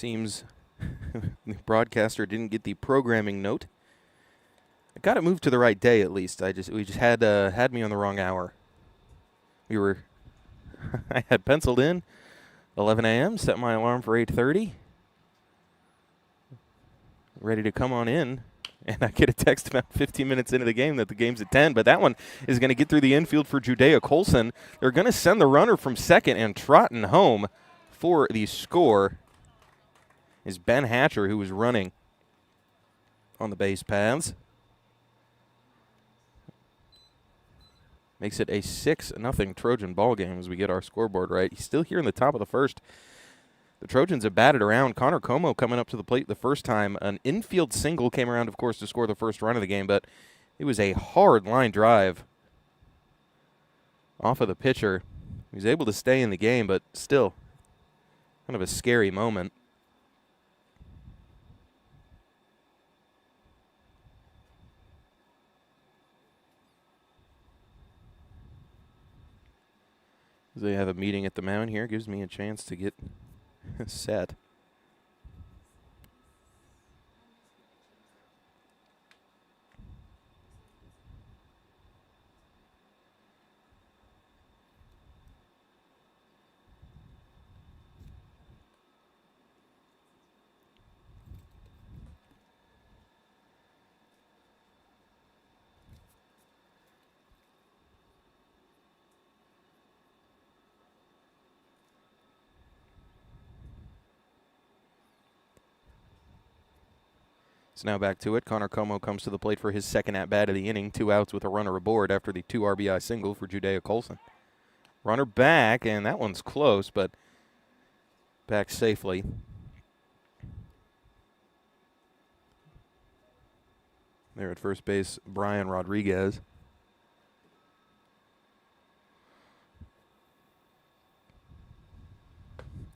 Seems the broadcaster didn't get the programming note. I got it moved to the right day at least. We just had me on the wrong hour. I had penciled in 11 a.m. Set my alarm for 8:30. Ready to come on in, and I get a text about 15 minutes into the game that the game's at 10. But that one is going to get through the infield for Judea Colson. They're going to send the runner from second and trotting home for the score is Ben Hatcher, who was running on the base paths. Makes it a 6-0 Trojan ball game as we get our scoreboard right. He's still here in the top of the first. The Trojans have batted around. Connor Como coming up to the plate the first time. An infield single came around, of course, to score the first run of the game, but it was a hard line drive off of the pitcher. He was able to stay in the game, but still kind of a scary moment. They have a meeting at the mound here. Gives me a chance to get set. So now back to it. Connor Como comes to the plate for his second at-bat of the inning. 2 outs with a runner aboard after the 2 RBI single for Judea Colson. Runner back, and that one's close, but back safely. There at first base, Brian Rodriguez.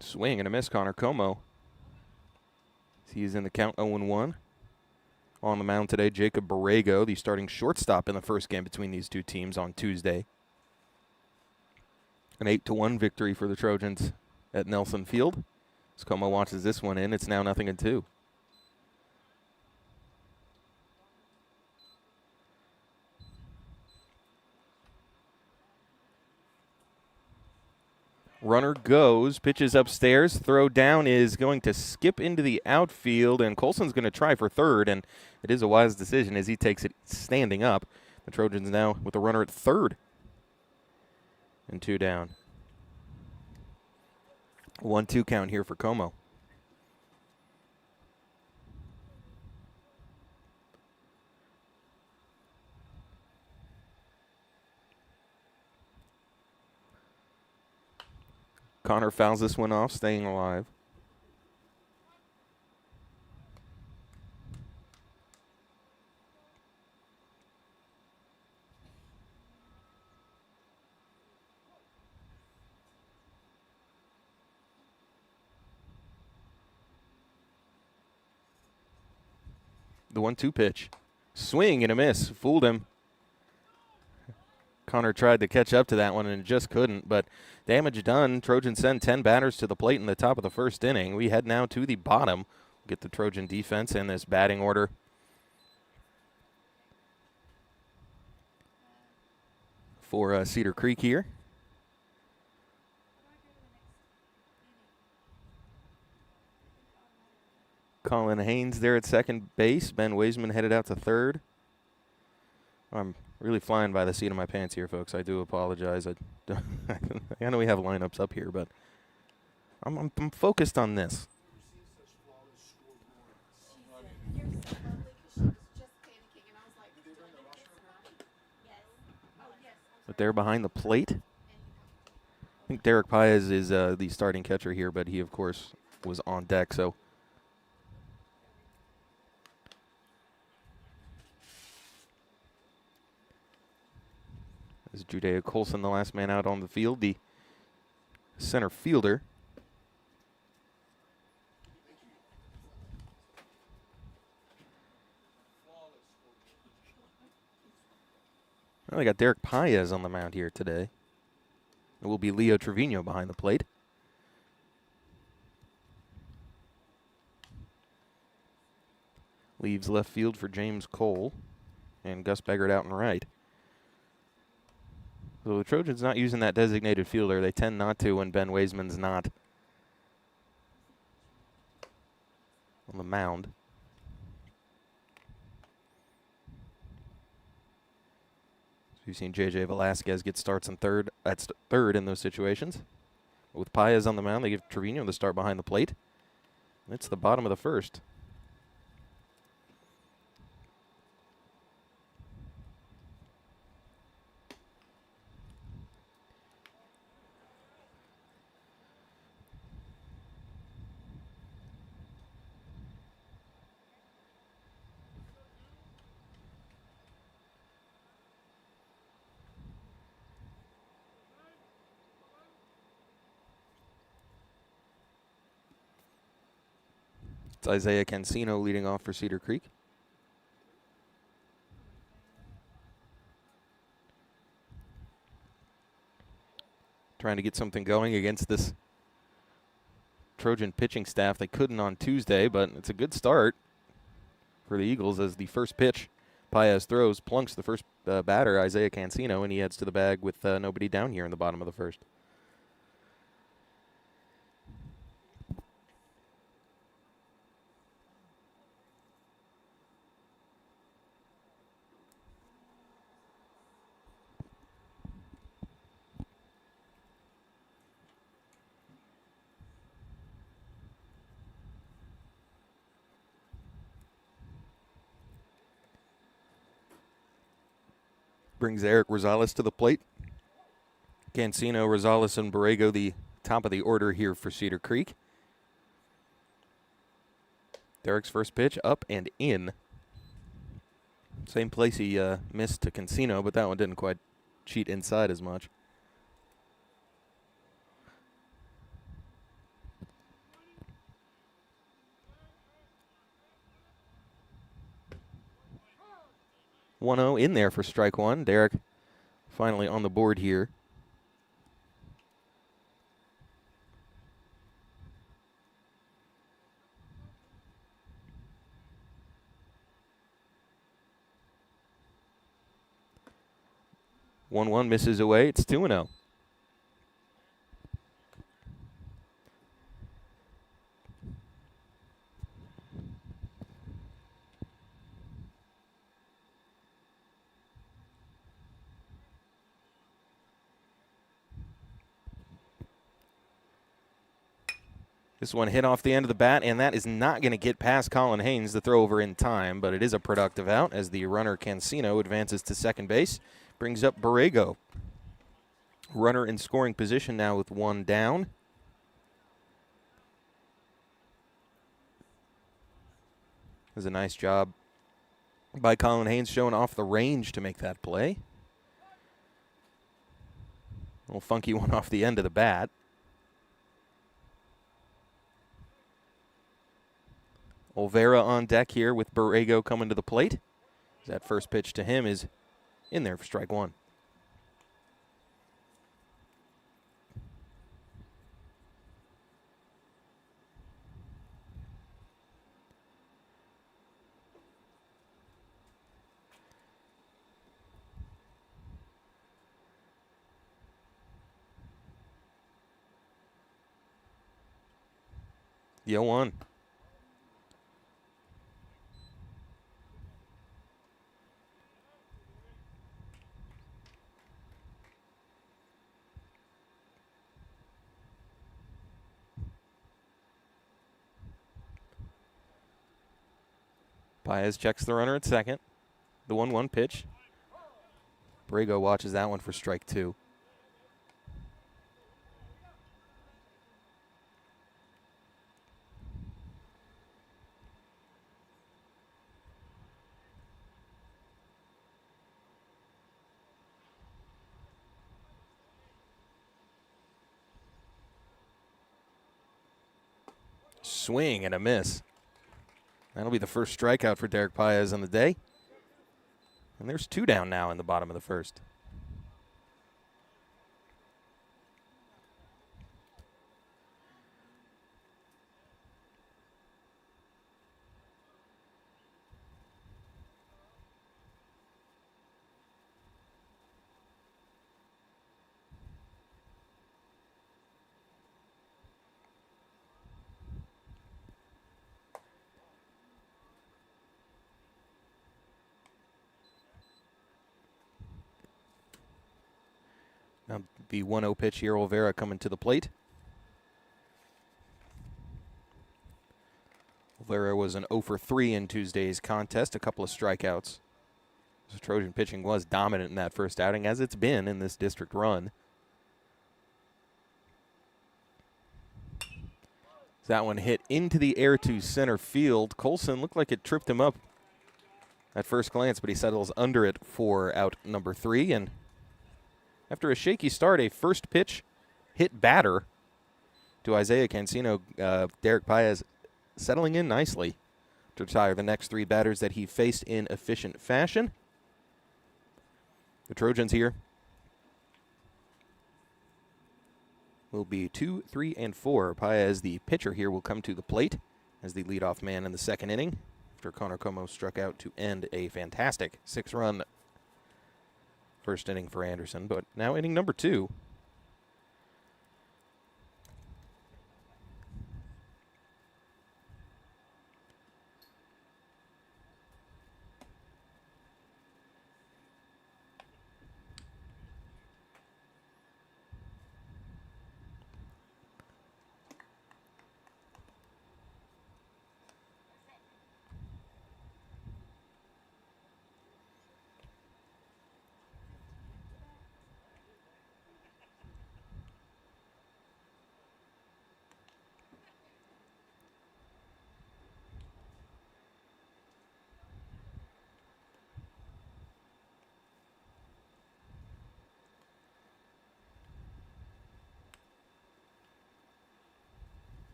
Swing and a miss, Connor Como. He's in the count 0-1. On the mound today, Jacob Borrego, the starting shortstop in the first game between these two teams on Tuesday. An 8-1 victory for the Trojans at Nelson Field. As Como watches this one in, it's now 0-2. Runner goes, pitches upstairs, throw down is going to skip into the outfield, and Colson's going to try for third, and it is a wise decision as he takes it standing up. The Trojans now with a runner at third and 2 down. 1-2 count here for Como. Connor fouls this one off, staying alive. The 1-2 pitch. Swing and a miss. Fooled him. Connor tried to catch up to that one and just couldn't, but damage done. Trojans send 10 batters to the plate in the top of the first inning. We head now to the bottom. Get the Trojan defense in this batting order. For Cedar Creek here. Colin Haynes there at second base. Ben Weisman headed out to third. I'm really flying by the seat of my pants here, folks. I do apologize. I know we have lineups up here, but I'm focused on this. But they're behind the plate. I think Derek Paez is the starting catcher here, but he, of course, was on deck, so. Is Judea Colson the last man out on the field, the center fielder. Well, they got Derek Paez on the mound here today. It will be Leo Trevino behind the plate. Leaves left field for James Cole. And Gus Beggart out and right. So the Trojans not using that designated fielder. They tend not to when Ben Waisman's not on the mound. So you've seen J.J. Velasquez get starts in third in those situations. With Paez on the mound, they give Trevino the start behind the plate. It's the bottom of the first. It's Isaiah Cancino leading off for Cedar Creek. Trying to get something going against this Trojan pitching staff. They couldn't on Tuesday, but it's a good start for the Eagles as the first pitch Paez throws plunks the first batter, Isaiah Cancino, and he heads to the bag with nobody down here in the bottom of the first. Brings Eric Rosales to the plate. Cancino, Rosales, and Borrego the top of the order here for Cedar Creek. Derek's first pitch up and in. Same place he missed to Cancino, but that one didn't quite cheat inside as much. (1-0) in there for strike one. Derek finally on the board here. (1-1) misses away. It's 2-0. This one hit off the end of the bat, and that is not going to get past Colin Haynes, the throw over in time, but it is a productive out as the runner Cancino advances to second base, brings up Borrego. Runner in scoring position now with one down. It was a nice job by Colin Haynes showing off the range to make that play. A little funky one off the end of the bat. Olvera on deck here with Borrego coming to the plate. That first pitch to him is in there for strike one. The 0-1. Paez checks the runner at second. The 1-1 pitch. Borrego watches that one for strike two. Swing and a miss. That'll be the first strikeout for Derek Paez on the day. And there's two down now in the bottom of the first. Now the 1-0 pitch here, Olvera coming to the plate. Olvera was an 0 for 3 in Tuesday's contest, a couple of strikeouts. So Trojan pitching was dominant in that first outing, as it's been in this district run. That one hit into the air to center field. Colson looked like it tripped him up at first glance, but he settles under it for out number 3. And after a shaky start, a first pitch hit batter to Isaiah Cancino. Derek Paez settling in nicely to retire the next 3 batters that he faced in efficient fashion. The Trojans here will be 2, 3, and 4. Paez, the pitcher here, will come to the plate as the leadoff man in the second inning after Connor Como struck out to end a fantastic 6-run first inning for Anderson. But now inning number 2.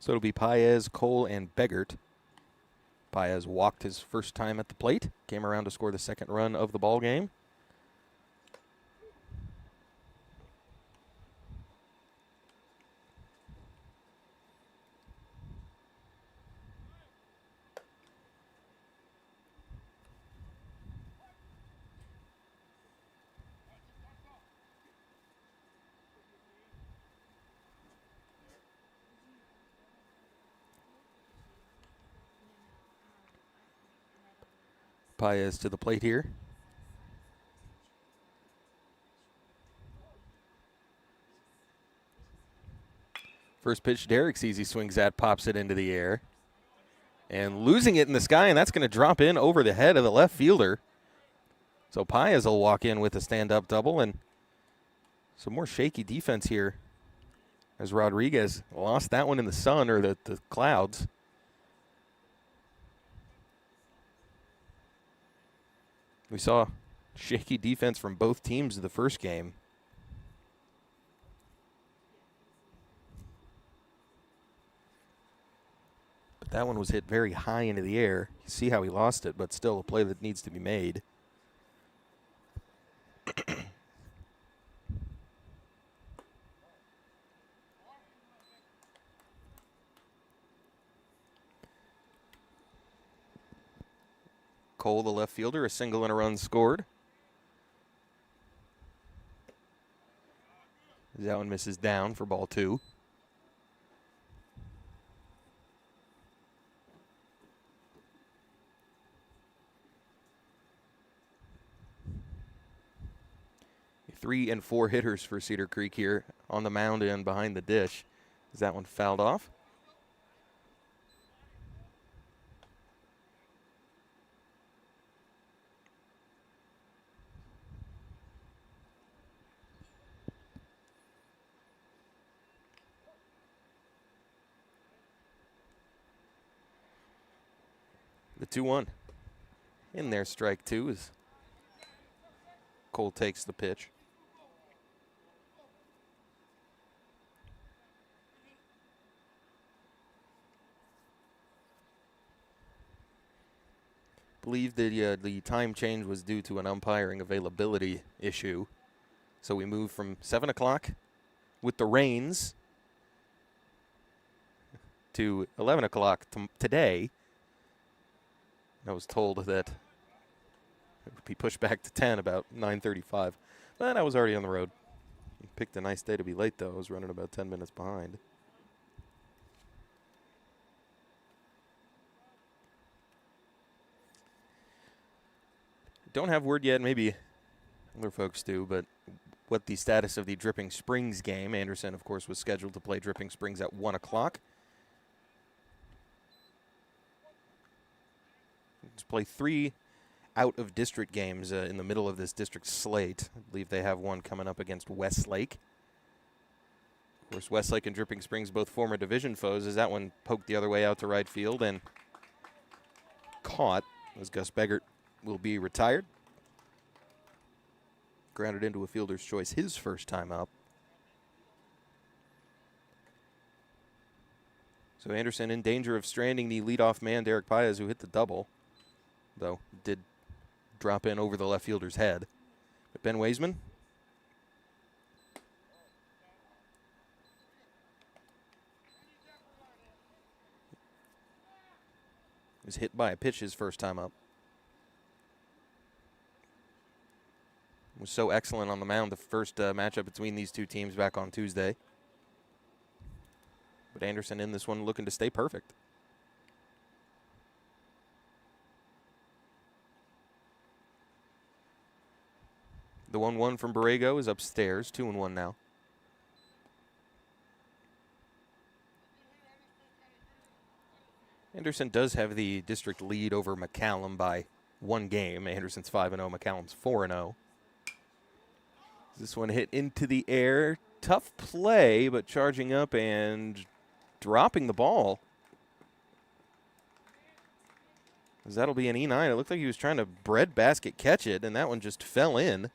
So it'll be Paez, Cole, and Beggart. Paez walked his first time at the plate, came around to score the second run of the ball game. Paez to the plate here. First pitch, Derek sees he swings at, pops it into the air. And losing it in the sky, and that's going to drop in over the head of the left fielder. So Paez will walk in with a stand-up double, and some more shaky defense here as Rodriguez lost that one in the sun, or the clouds. We saw shaky defense from both teams in the first game. But that one was hit very high into the air. You see how he lost it, but still a play that needs to be made. Cole, the left fielder, a single and a run scored. That one misses down for ball 2. Three and 4 hitters for Cedar Creek here on the mound and behind the dish. Is that one fouled off? The 2-1. In there, strike 2 as Cole takes the pitch. Believe the time change was due to an umpiring availability issue. So we moved from 7 o'clock with the rains to 11 o'clock today. I was told that it would be pushed back to 10 about 9:35. But I was already on the road. Picked a nice day to be late, though. I was running about 10 minutes behind. Don't have word yet, maybe other folks do, but what the status of the Dripping Springs game. Anderson, of course, was scheduled to play Dripping Springs at 1 o'clock. Let's play 3 out-of-district games in the middle of this district slate. I believe they have one coming up against Westlake. Of course, Westlake and Dripping Springs, both former division foes, as that one poked the other way out to right field and caught as Gus Beggart will be retired. Grounded into a fielder's choice his first time up. So Anderson in danger of stranding the leadoff man, Derek Paez, who hit the double, though did drop in over the left fielder's head. But Ben Weisman was hit by a pitch his first time up. Was so excellent on the mound the first matchup between these two teams back on Tuesday. But Anderson in this one looking to stay perfect. The 1-1 from Borrego is upstairs, 2-1 now. Anderson does have the district lead over McCallum by 1 game. Anderson's 5-0, McCallum's 4-0. This one hit into the air. Tough play, but charging up and dropping the ball. As that'll be an E9. It looked like he was trying to breadbasket catch it, and that one just fell in.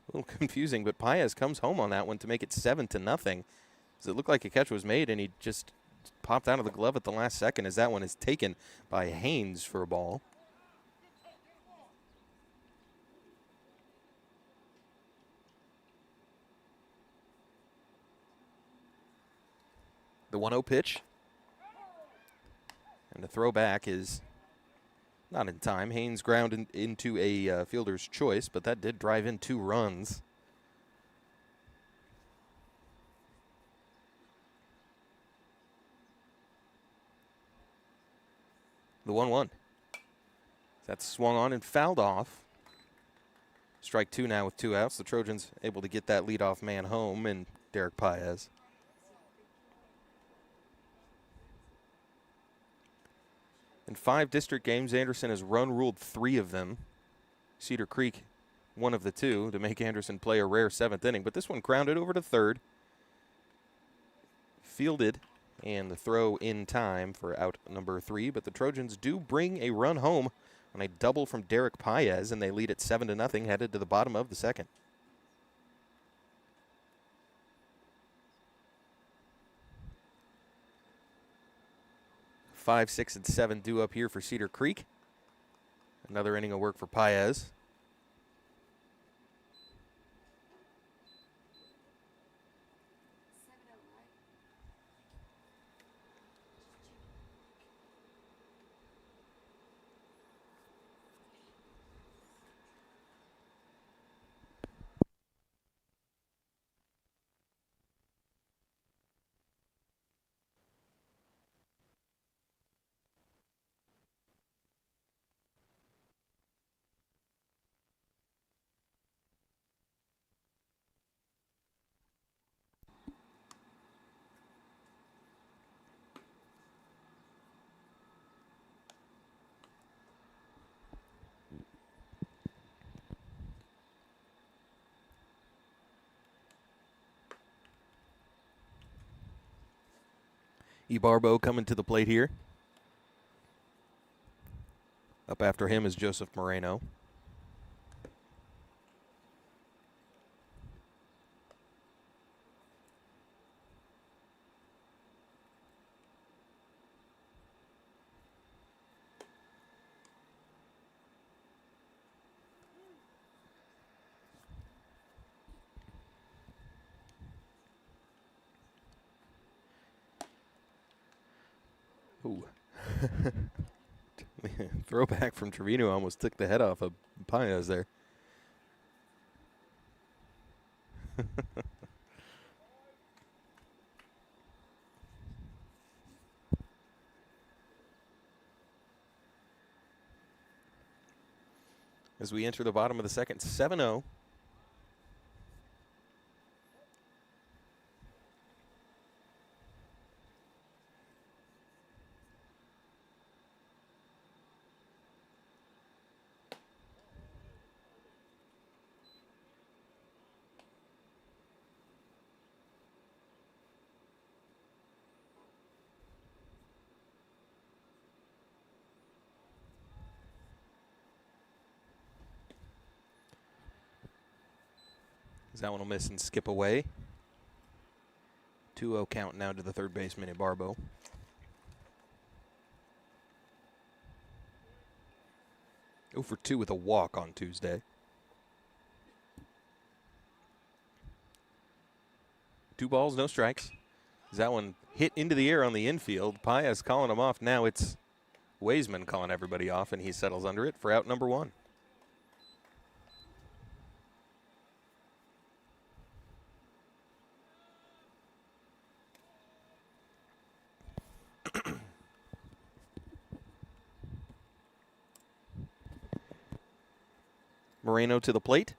A little confusing, but Paez comes home on that one to make it 7-0. So it looked like a catch was made, and he just popped out of the glove at the last second as that one is taken by Haynes for a ball. The 1-0 pitch. And the throwback is not in time. Haynes grounded into a fielder's choice, but that did drive in 2 runs. The 1-1. That's swung on and fouled off. Strike 2 now with 2 outs. The Trojans able to get that leadoff man home, and Derek Paez. In 5 district games, Anderson has run-ruled 3 of them. Cedar Creek, one of the 2, to make Anderson play a rare 7th inning. But this one grounded over to third. Fielded, and the throw in time for out number 3. But the Trojans do bring a run home on a double from Derek Paez, and they lead at 7-0, headed to the bottom of the second. Five, 6, and 7 due up here for Cedar Creek. Another inning of work for Paez. Ibarbo coming to the plate here. Up after him is Joseph Moreno. Ooh. Throwback from Trevino almost took the head off of Paez there. As we enter the bottom of the second, 7-0. That one will miss and skip away. 2-0 count now to the third baseman, Barbo. Oh for 2 with a walk on Tuesday. 2 balls, no strikes. As that one hit into the air on the infield. Paez calling him off. Now it's Waisman calling everybody off, and he settles under it for out number 1. Moreno to the plate.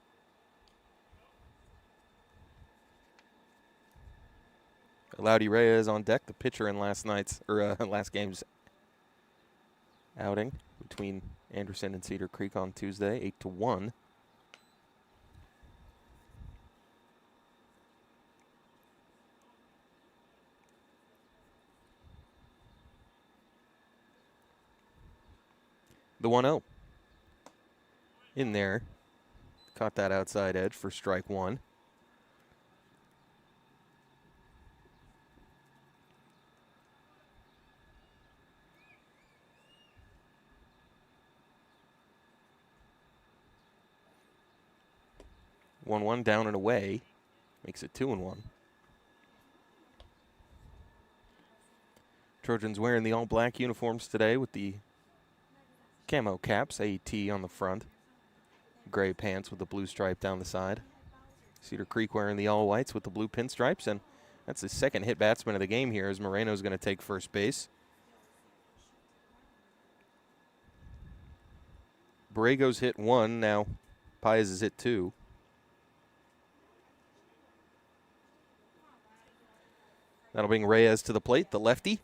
Laudy Reyes on deck, the pitcher in last game's outing between Anderson and Cedar Creek on Tuesday, 8-1. The 1-0 in there. Caught that outside edge for strike 1. One down and away. Makes it 2-1. Trojans wearing the all-black uniforms today with the camo caps, AT on the front. Gray pants with the blue stripe down the side. Cedar Creek wearing the all-whites with the blue pinstripes, and that's the second hit batsman of the game here as Moreno's going to take first base. Borrego's hit 1, now Paez is hit 2. That'll bring Reyes to the plate, the lefty.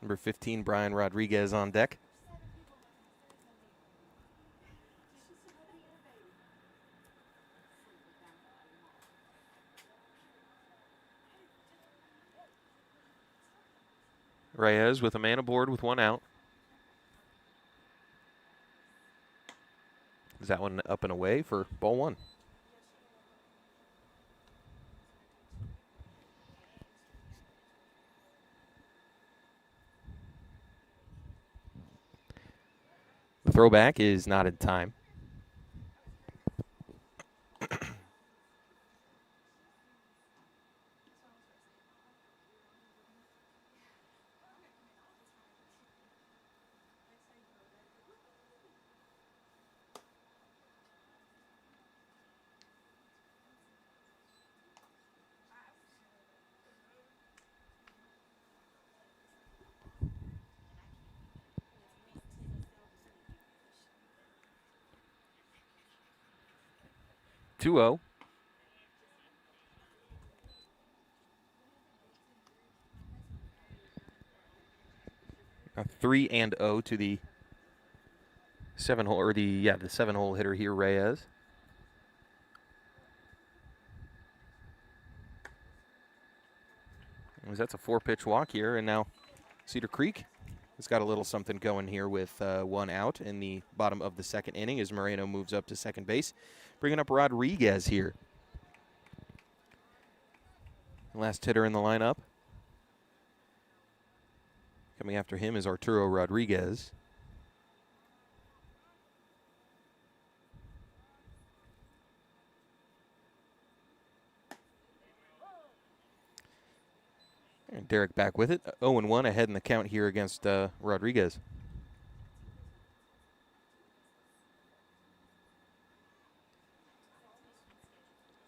Number 15, Brian Rodriguez on deck. Reyes with a man aboard with 1 out. Is that one up and away for ball 1? The throwback is not in time. Two-0. A 3-0 to the 7-hole, or the 7-hole hitter here, Reyes. That's a 4-pitch walk here, and now Cedar Creek has got a little something going here with 1 out in the bottom of the second inning as Moreno moves up to second base, bringing up Rodriguez here. Last hitter in the lineup. Coming after him is Arturo Rodriguez. Derek back with it. 0-1 ahead in the count here against Rodriguez.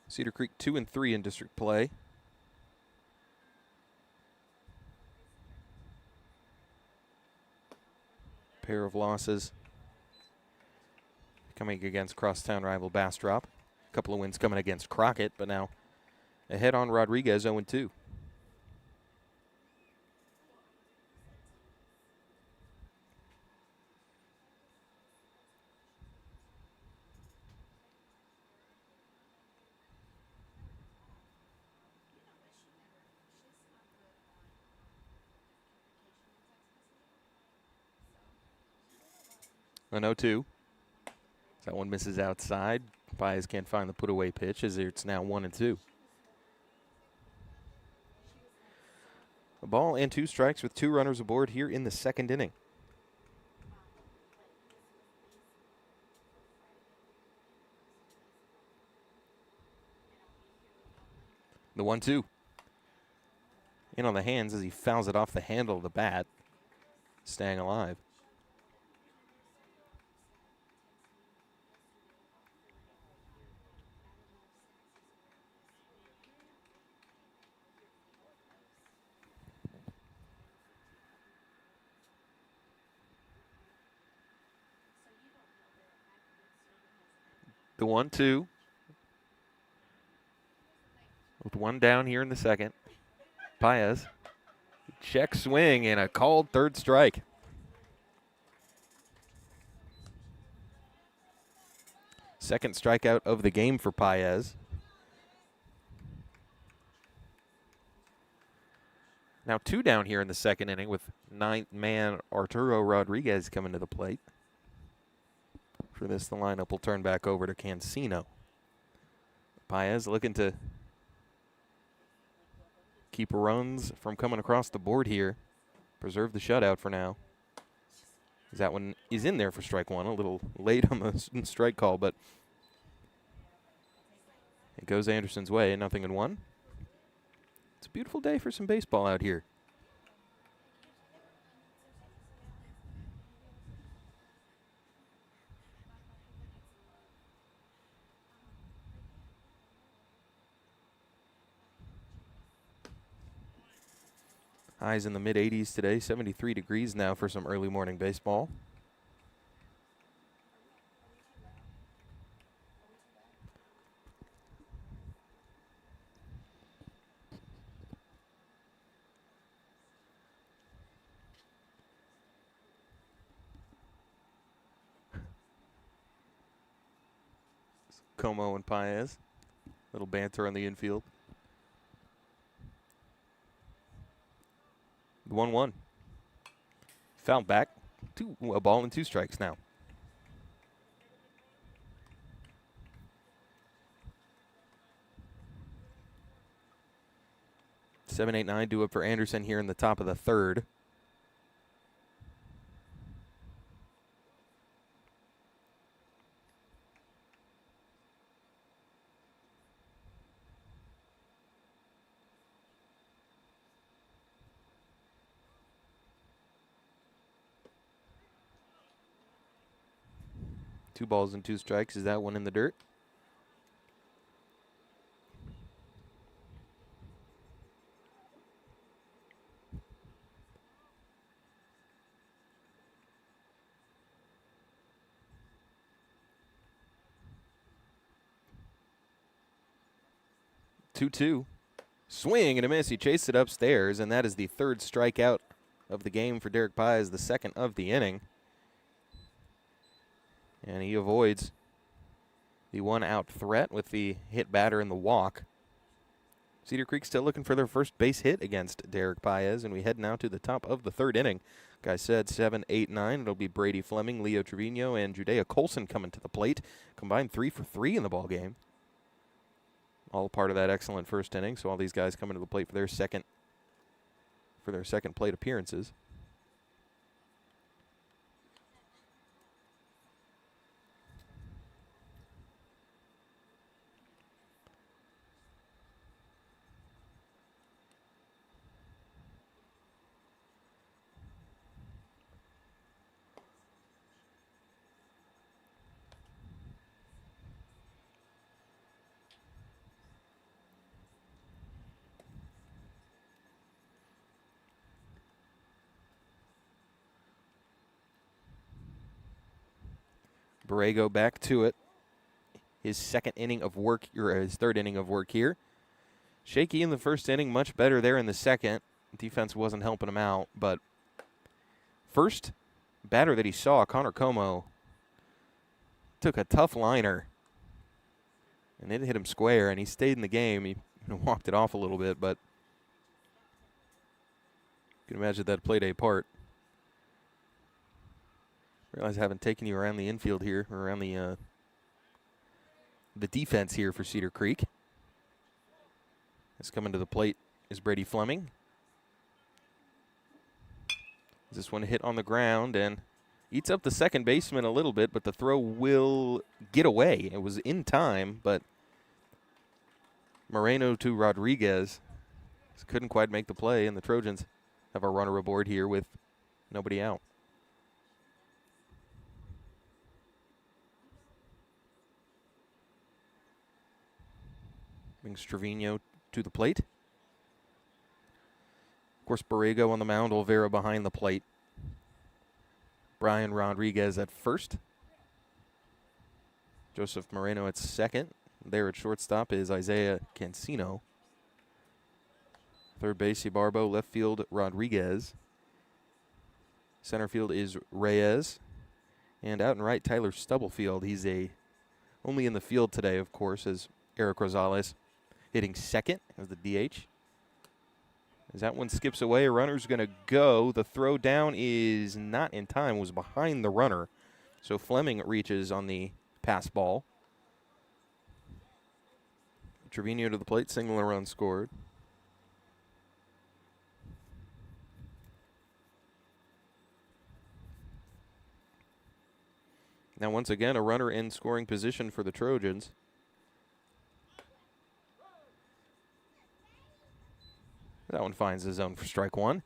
Cedar Creek 2-3 in district play. Pair of losses coming against crosstown rival Bastrop. A couple of wins coming against Crockett, but now ahead on Rodriguez 0-2. An 0-2. That one misses outside. Baez can't find the put-away pitch as it's now 1-2. A ball and 2 strikes with 2 runners aboard here in the second inning. The 1-2. In on the hands as he fouls it off the handle of the bat, staying alive. The 1-2. With 1 down here in the second. Baez. Check swing and a called third strike. Second strikeout of the game for Baez. Now 2 down here in the second inning with 9th man Arturo Rodriguez coming to the plate. For this, the lineup will turn back over to Cancino. Baez looking to keep runs from coming across the board here. Preserve the shutout for now. That one is in there for strike 1. A little late on the strike call, but it goes Anderson's way. 0-1. It's a beautiful day for some baseball out here. Highs in the mid-80s today, 73 degrees now for some early morning baseball. Como and Baez. Little banter on the infield. The 1-1. Foul back. A ball and 2 strikes now. Seven, 8, 9 due up for Anderson here in the top of the third. Two balls and 2 strikes. Is that one in the dirt? Two. Swing and a miss. He chased it upstairs, and that is the 3rd strikeout of the game for Derek Baez, the 2nd of the inning. And he avoids the 1-out threat with the hit batter and the walk. Cedar Creek still looking for their first base hit against Derek Baez, and we head now to the top of the 3rd inning. Like I said, 7, 8, 9. It'll be Brady Fleming, Leo Trevino, and Judea Colson coming to the plate. Combined 3 for 3 in the ball game. All part of that excellent first inning. So all these guys coming to the plate for their second plate appearances. Borrego back to it. His second inning of work, or his third inning of work here. Shaky in the first inning, much better there in the second. Defense wasn't helping him out, but first batter that he saw, Connor Como, took a tough liner, and it hit him square, and he stayed in the game. He walked it off a little bit, but you can imagine that played a part. Realize I haven't taken you around the infield here, or around the defense here for Cedar Creek. As coming to the plate is Brady Fleming. This one hit on the ground and eats up the second baseman a little bit, but the throw will get away. It was in time, but Moreno to Rodriguez couldn't quite make the play, and the Trojans have a runner aboard here with nobody out. Brings Trevino to the plate. Of course, Borrego on the mound, Olvera behind the plate. Brian Rodriguez at first. Joseph Moreno at second. There at shortstop is Isaiah Cancino. Third base, Ibarbo. Left field, Rodriguez. Center field is Reyes. And out and right, Tyler Stubblefield. He's only in the field today, of course, as Eric Rosales hitting second as the DH. As that one skips away, a runner's going to go. The throw down is not in time, was behind the runner. So Fleming reaches on the pass ball. Trevino to the plate, single and run scored. Now once again, a runner in scoring position for the Trojans. That one finds the zone for strike one.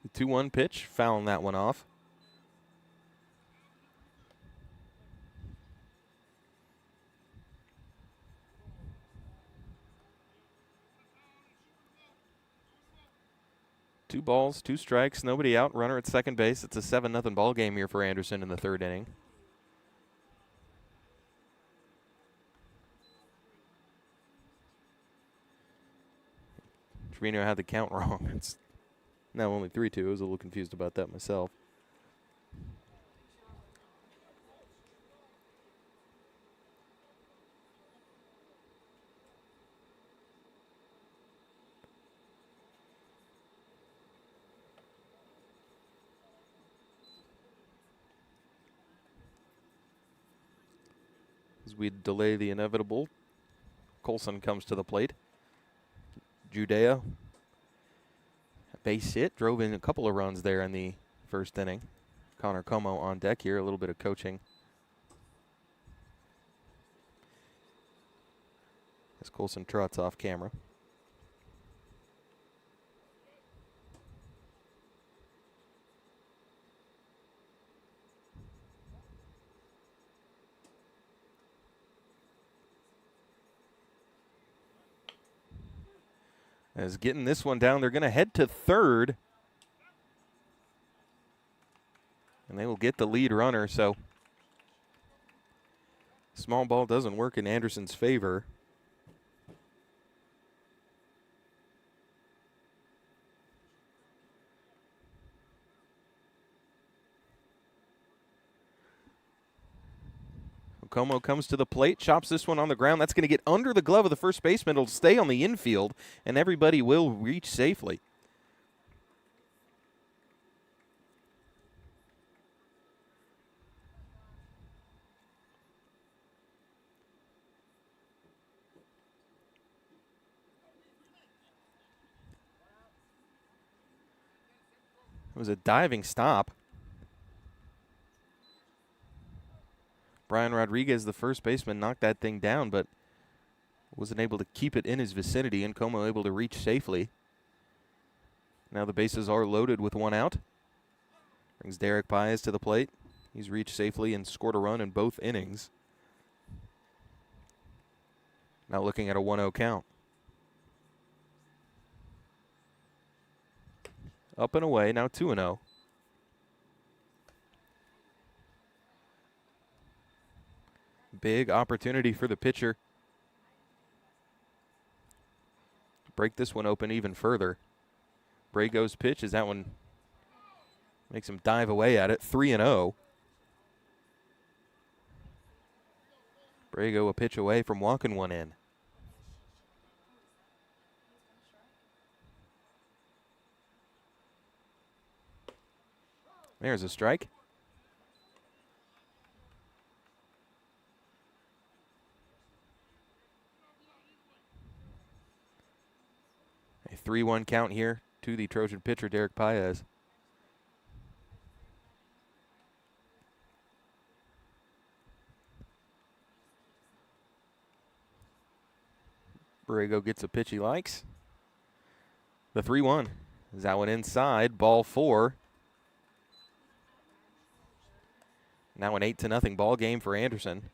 The 2-1 pitch, fouling that one off. Two balls, two strikes, nobody out, runner at second base. It's a 7-0 ball game here for Anderson in the third inning. Trevino had the count wrong. It's now only 3-2. I was a little confused about that myself. As we delay the inevitable, Colson comes to the plate. Judea, base hit, drove in a couple of runs there in the first inning. Connor Como on deck here, a little bit of coaching. As Colson trots off camera. As getting this one down, they're going to head to third. And they will get the lead runner, so small ball doesn't work in Anderson's favor. Como comes to the plate, chops this one on the ground. That's going to get under the glove of the first baseman. It'll stay on the infield, and everybody will reach safely. It was a diving stop. Brian Rodriguez, the first baseman, knocked that thing down, but wasn't able to keep it in his vicinity, and Como able to reach safely. Now the bases are loaded with one out. Brings Derek Paez to the plate. He's reached safely and scored a run in both innings. Now looking at a 1-0 count. Up and away, now 2-0. Big opportunity for the pitcher. Break this one open even further. Brago's pitch is that one. Makes him dive away at it. 3-0. Brago a pitch away from walking one in. There's a strike. A 3-1 count here to the Trojan pitcher, Derek Paez. Brago gets a pitch he likes. The 3-1. Is that one inside? Ball 4. Now an 8-0 ball game for Anderson.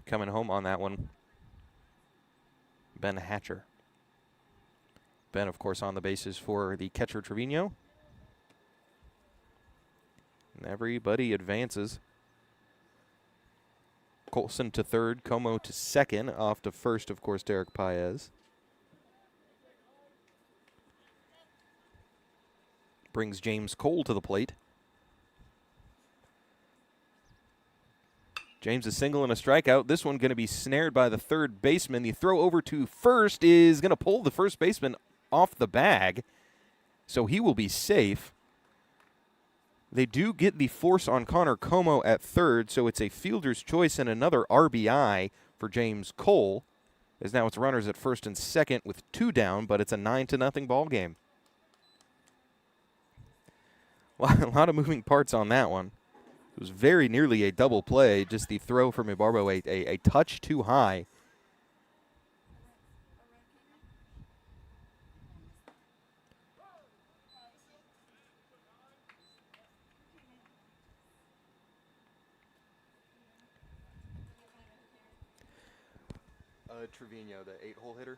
Coming home on that one, Ben Hatcher. Ben, of course, on the bases for the catcher Trevino. And everybody advances. Colson to third, Como to second. Off to first, of course, Derek Paez. Brings James Cole to the plate. James a single and a strikeout. This one going to be snared by the third baseman. The throw over to first is going to pull the first baseman off the bag, so he will be safe. They do get the force on Connor Como at third, so it's a fielder's choice and another RBI for James Cole. As now it's runners at first and second with 2 down, but it's a 9-0 ball game. Well, a lot of moving parts on that one. It was very nearly a double play, just the throw from Ibarbo a touch too high. Trevino, the 8-hole hitter.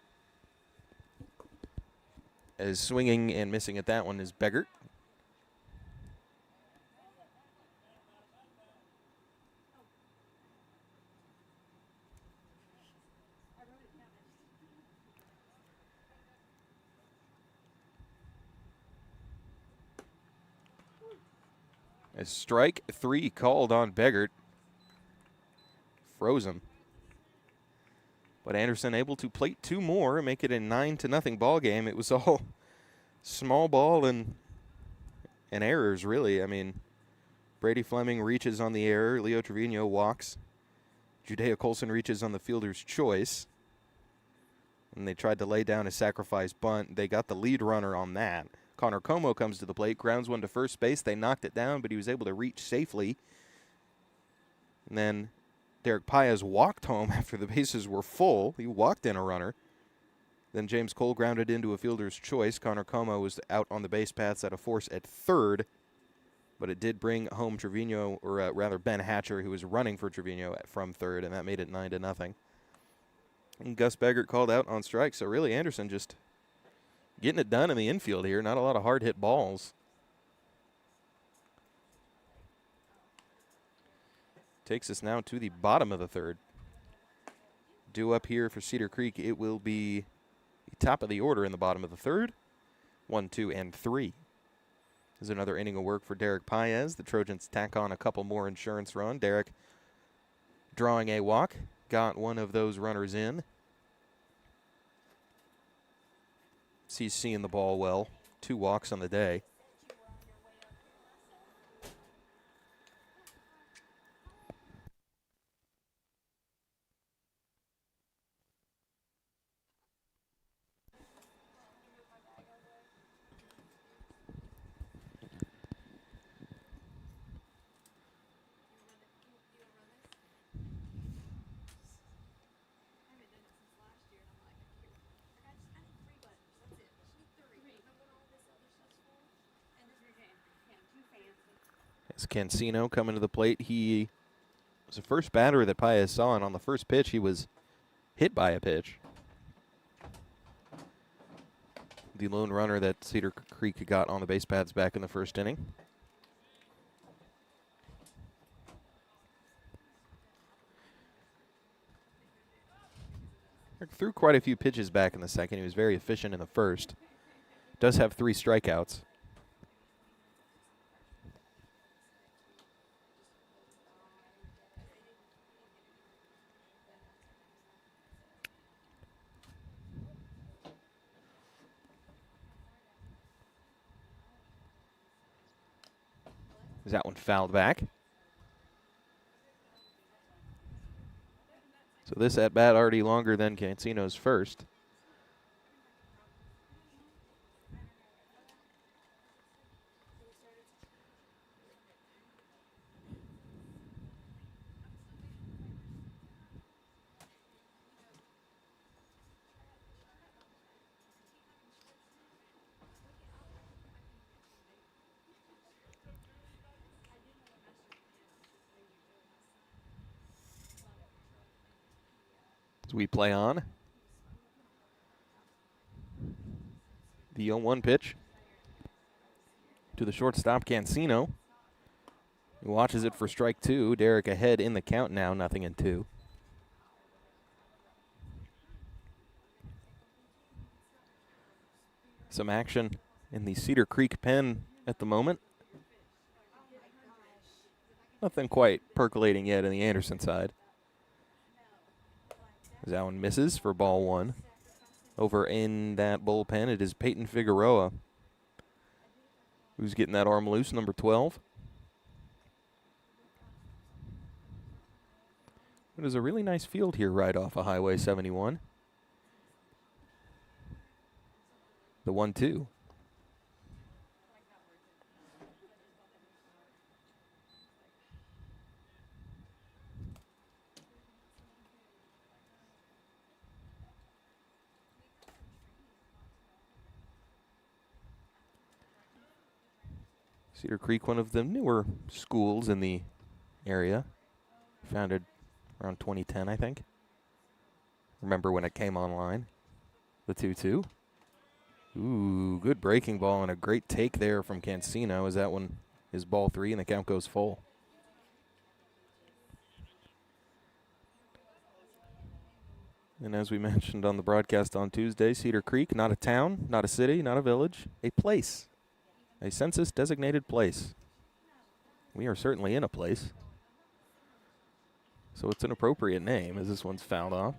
As swinging and missing at that one is Beggart. A strike 3 called on Beggart. Froze him. But Anderson able to plate 2 more and make it a 9-0 ball game. It was all small ball and errors, really. I mean, Brady Fleming reaches on the error. Leo Trevino walks. Judea Colson reaches on the fielder's choice. And they tried to lay down a sacrifice bunt. They got the lead runner on that. Connor Como comes to the plate, grounds one to first base. They knocked it down, but he was able to reach safely. And then Derek Paez walked home after the bases were full. He walked in a runner. Then James Cole grounded into a fielder's choice. Connor Como was out on the base paths at a force at third. But it did bring home Trevino, or rather Ben Hatcher, who was running for Trevino from third, and that made it 9-0. And Gus Beggart called out on strike. So really Anderson just getting it done in the infield here. Not a lot of hard hit balls. Takes us now to the bottom of the third. Due up here for Cedar Creek, it will be the top of the order in the bottom of the third. 1, 2, and 3. There's another inning of work for Derek Paez. The Trojans tack on a couple more insurance run. Derek drawing a walk. Got one of those runners in. He's seeing the ball well. 2 walks on the day. As Cancino coming to the plate, he was the first batter that Paez saw, and on the first pitch, he was hit by a pitch. The lone runner that Cedar Creek got on the base paths back in the first inning. Threw quite a few pitches back in the second. He was very efficient in the first. Does have 3 strikeouts. Is that one fouled back? So this at-bat already longer than Cancino's first. As we play on. The 0-1 pitch to the shortstop, Cancino. He watches it for strike 2. Derek ahead in the count now, 0-2. Some action in the Cedar Creek pen at the moment. Nothing quite percolating yet in the Anderson side. As that one misses for ball 1. Over in that bullpen, it is Peyton Figueroa who's getting that arm loose, number 12. It is a really nice field here right off of Highway 71. The 1-2. Cedar Creek, one of the newer schools in the area, founded around 2010, I think. Remember when it came online? The 2-2. Ooh, good breaking ball and a great take there from Cancino as that one is ball 3 and the count goes full. And as we mentioned on the broadcast on Tuesday, Cedar Creek, not a town, not a city, not a village, a place. A census-designated place. We are certainly in a place. So it's an appropriate name as this one's fouled off.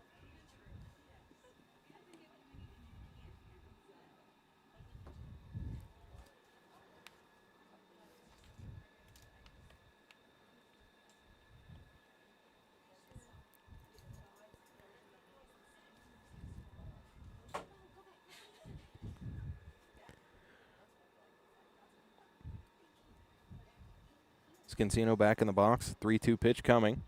Cancino back in the box. 3-2 pitch coming.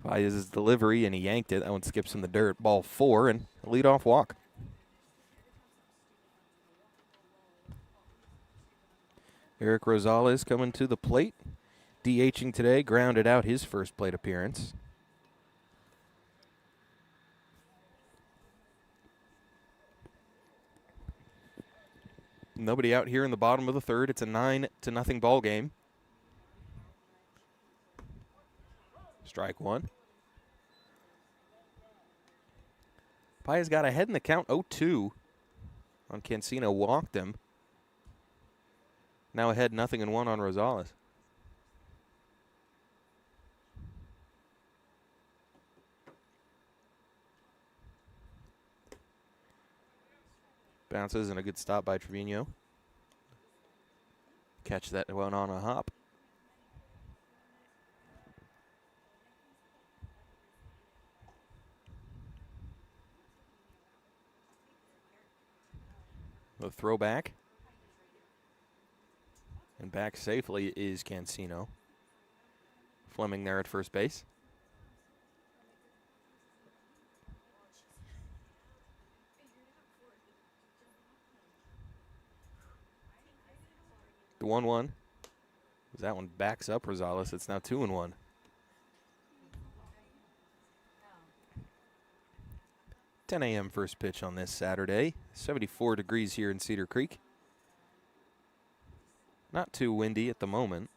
Paez's delivery, and he yanked it. That one skips in the dirt. Ball 4 and a leadoff walk. Eric Rosales coming to the plate. DHing today, grounded out his first plate appearance. Nobody out here in the bottom of the third. It's a 9-0 ball game. Strike 1. Paez got ahead in the count 0-2 on Cancino, walked him. Now ahead 0-1 on Rosales. Bounces and a good stop by Trevino. Catch that one on a hop. The throwback. And back safely is Cancino. Fleming there at first base. The 1-1 As that one backs up Rosales, it's now 2-1. 10 a.m. first pitch on this Saturday. 74 degrees here in Cedar Creek. Not too windy at the moment.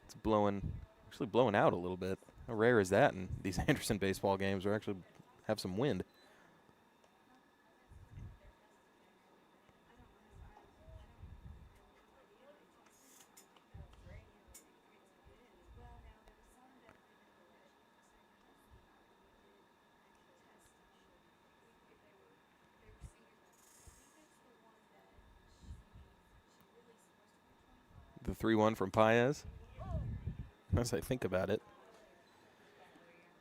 It's actually blowing out a little bit. How rare is that in these Anderson baseball games where actually have some wind? The 3-1 from Paez. As I think about it,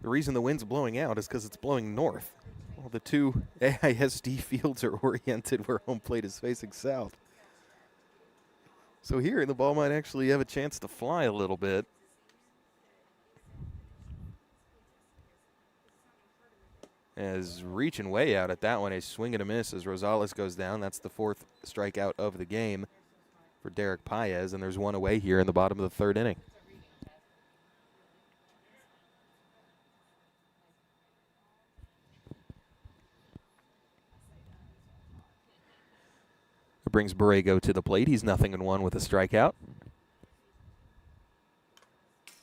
the reason the wind's blowing out is because it's blowing north. Well, the two AISD fields are oriented where home plate is facing south. So here, the ball might actually have a chance to fly a little bit. As reaching way out at that one, a swing and a miss as Rosales goes down. That's the 4th strikeout of the game for Derek Paez, and there's one away here in the bottom of the 3rd inning. It brings Borrego to the plate. He's 0-1 with a strikeout.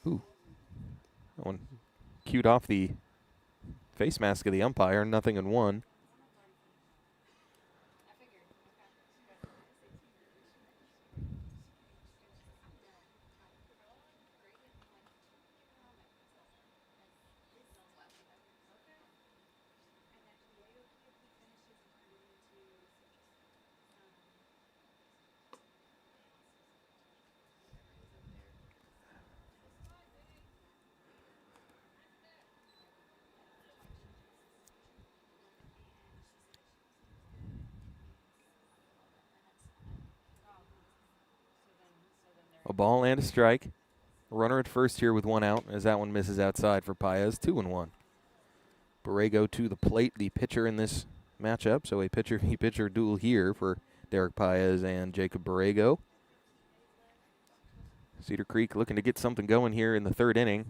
Ooh. That one cued off the face mask of the umpire, 0-1. A ball and a strike. Runner at first here with 1 out as that one misses outside for Paez. 2-1. Borrego to the plate, the pitcher in this matchup. So a pitcher duel here for Derek Paez and Jacob Borrego. Cedar Creek looking to get something going here in the 3rd inning.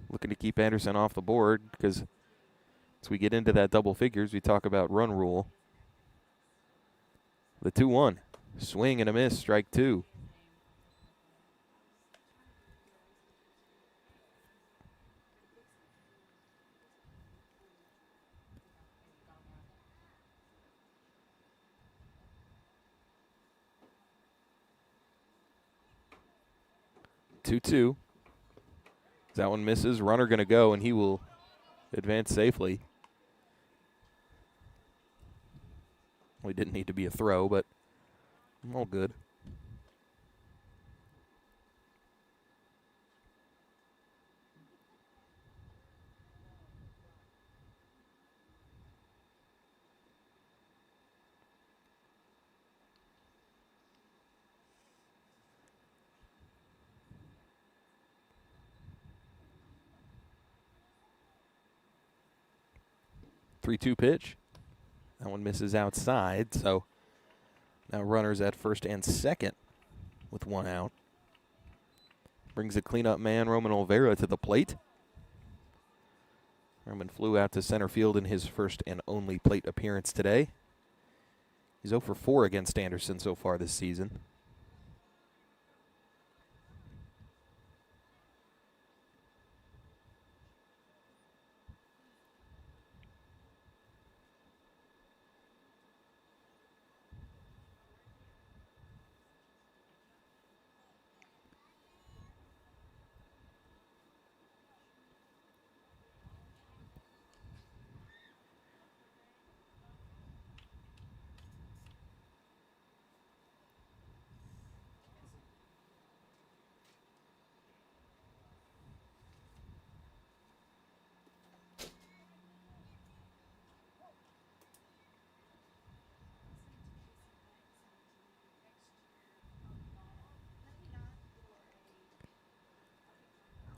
Looking to keep Anderson off the board because as we get into that double figures, we talk about run rule. The 2-1. Swing and a miss, strike 2. That one misses. Runner going to go, and he will advance safely. We didn't need to be a throw, but all good. Three-two pitch. That one misses outside, so now runners at first and second with 1 out. Brings a cleanup man, Roman Olvera, to the plate. Roman flew out to center field in his first and only plate appearance today. He's 0 for 4 against Anderson so far this season.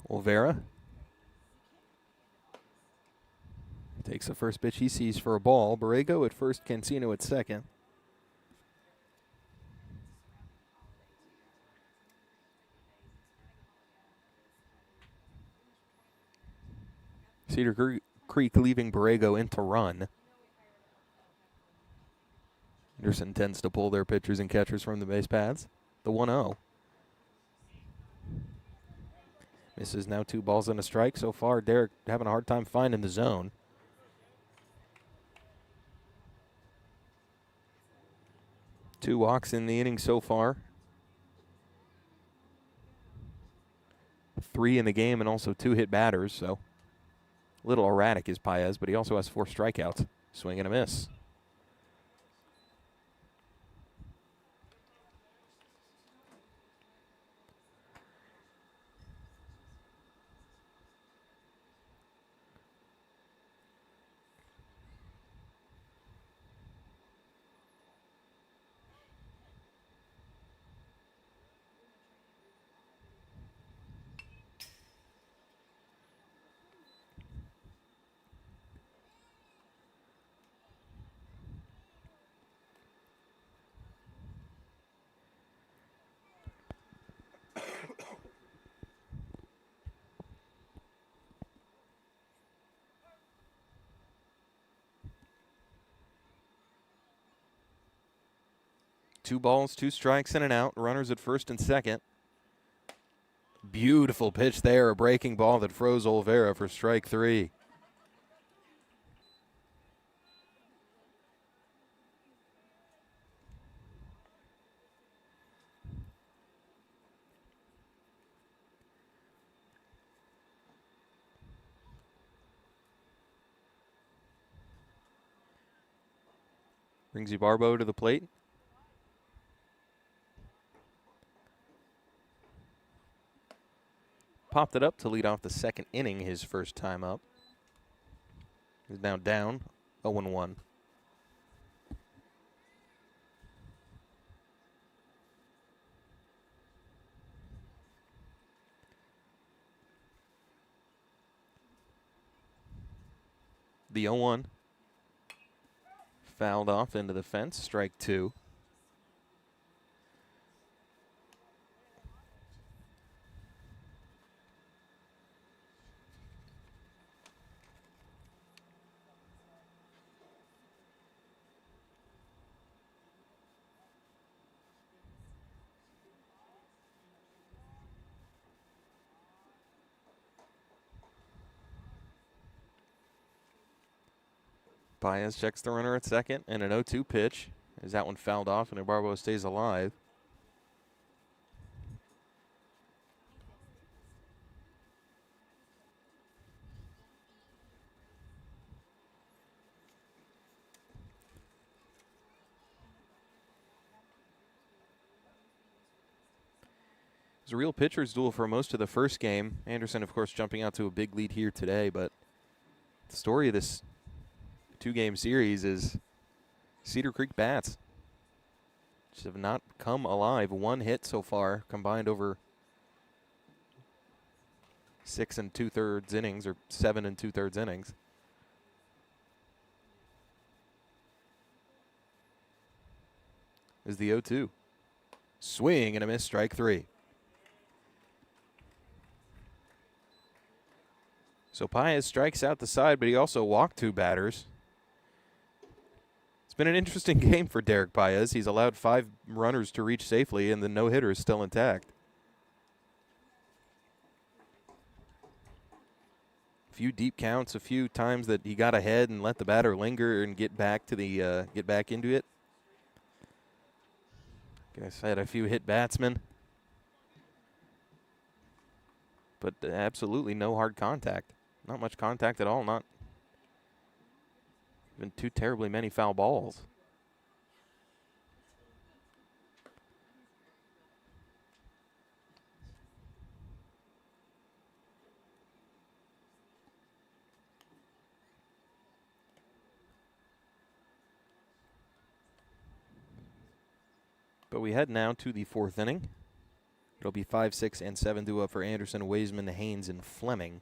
Olvera takes the first pitch he sees for a ball. Borrego at first, Cancino at second. Cedar Creek leaving Borrego in to run. Anderson tends to pull their pitchers and catchers from the base paths. The 1-0. Misses now 2 balls and a strike. So far, Derek having a hard time finding the zone. Two walks in the inning so far. 3 in the game and also 2 hit batters. So a little erratic is Paez, but he also has 4 strikeouts. Swing and a miss. Two balls, 2 strikes, and an out. Runners at first and second. Beautiful pitch there. A breaking ball that froze Olvera for strike 3. Brings Barbo to the plate. Popped it up to lead off the second inning his first time up. He's now down 0-1. The 0-1. Fouled off into the fence, strike 2. Paez checks the runner at second, and an 0-2 pitch as that one fouled off, and Ibarbo stays alive. It was a real pitcher's duel for most of the first game. Anderson, of course, jumping out to a big lead here today, but the story of this 2-game series is Cedar Creek bats just have not come alive. 1 hit so far, combined over 6 2/3 innings, or 7 2/3 innings. Is the 0-2. Swing and a miss, strike 3. So Paez strikes out the side, but he also walked 2 batters. It's been an interesting game for Derek Paez. He's allowed 5 runners to reach safely, and the no-hitter is still intact. A few deep counts, a few times that he got ahead and let the batter linger and get back to the get back into it. Guess had a few hit batsmen, but absolutely no hard contact. Not much contact at all. Not even too terribly many foul balls. But we head now to the 4th inning. It'll be 5, 6, and 7 due up for Anderson, Waisman, Haynes, and Fleming.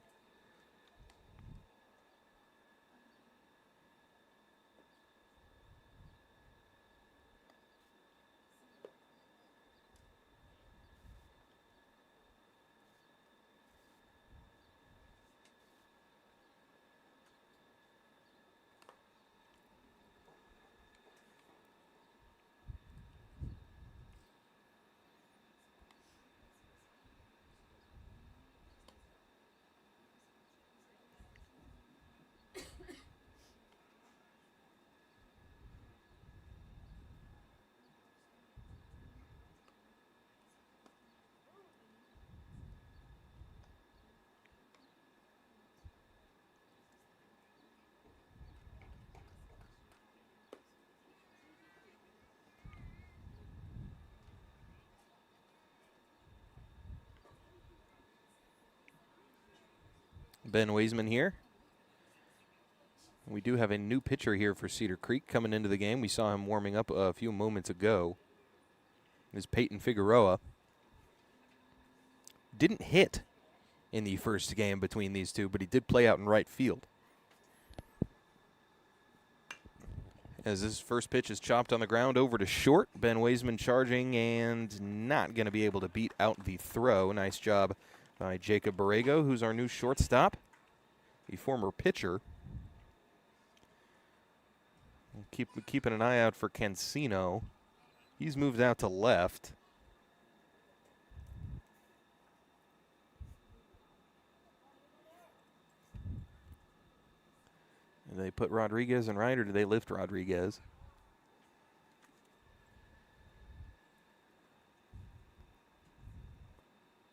Ben Weisman here. We do have a new pitcher here for Cedar Creek coming into the game. We saw him warming up a few moments ago. This is Peyton Figueroa. Didn't hit in the first game between these two, but he did play out in right field. As this first pitch is chopped on the ground over to short, Ben Weisman charging and not going to be able to beat out the throw. Nice job by Jacob Borrego, who's our new shortstop, the former pitcher. We'll keeping an eye out for Cancino. He's moved out to left. Did they put Rodriguez in right, or did they lift Rodriguez?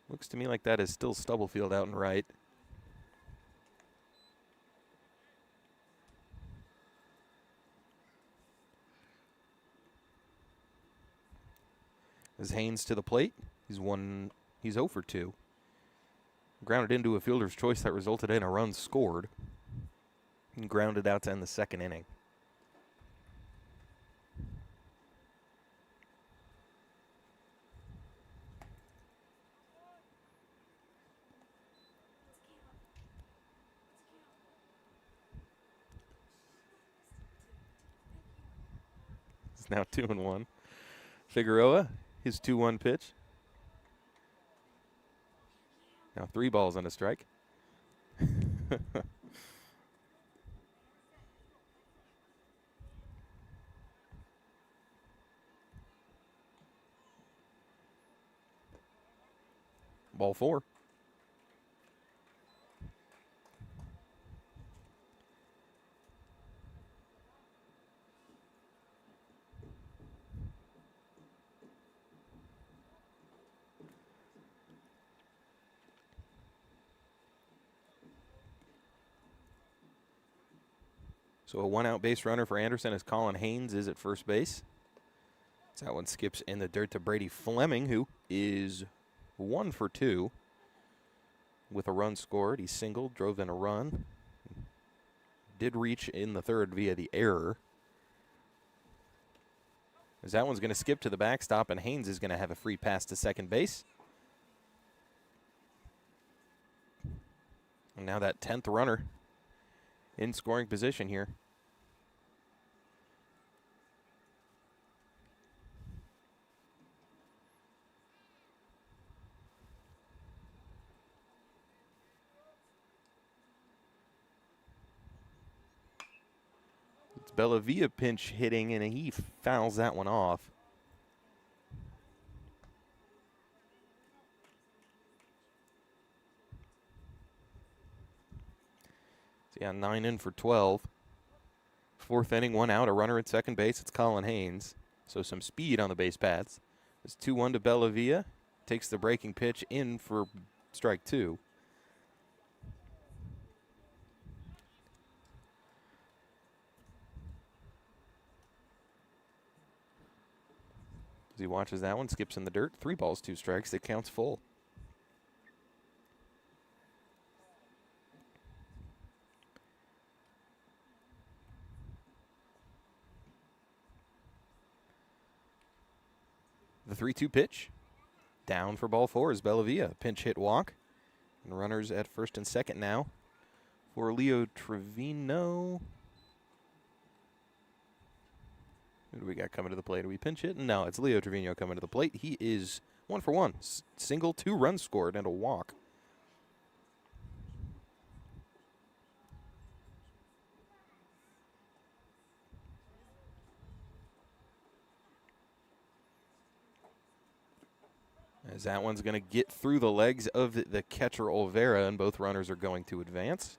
Looks to me like that is still Stubblefield out in right. As Haynes to the plate, he's 0 for 2. Grounded into a fielder's choice that resulted in a run scored. And grounded out to end the second inning. It's now 2-1. Figueroa, his 2-1 pitch. Now 3 balls and a strike. Ball 4. So a 1-out base runner for Anderson as Colin Haynes is at first base. So that one skips in the dirt to Brady Fleming, who is 1 for 2 with a run scored. He singled, drove in a run. Did reach in the third via the error. As that one's going to skip to the backstop, and Haynes is going to have a free pass to second base. And now that 10th runner in scoring position here. It's Bellavia pinch hitting, and he fouls that one off. So yeah, 9 in for 12. 4th inning, 1 out, a runner at second base. It's Colin Haynes. So some speed on the base paths. It's 2-1 to Bellavia. Takes the breaking pitch in for strike 2. As he watches that one, skips in the dirt. 3 balls, 2 strikes. It counts full. The 3-2 pitch. Down for ball 4 is Bellavia. Pinch hit walk. And runners at first and second now for Leo Trevino. Who do we got coming to the plate? Do we pinch hit? No, it's Leo Trevino coming to the plate. He is 1 for 1. Single, 2 runs scored, and a walk. As that one's going to get through the legs of the catcher Olvera, and both runners are going to advance.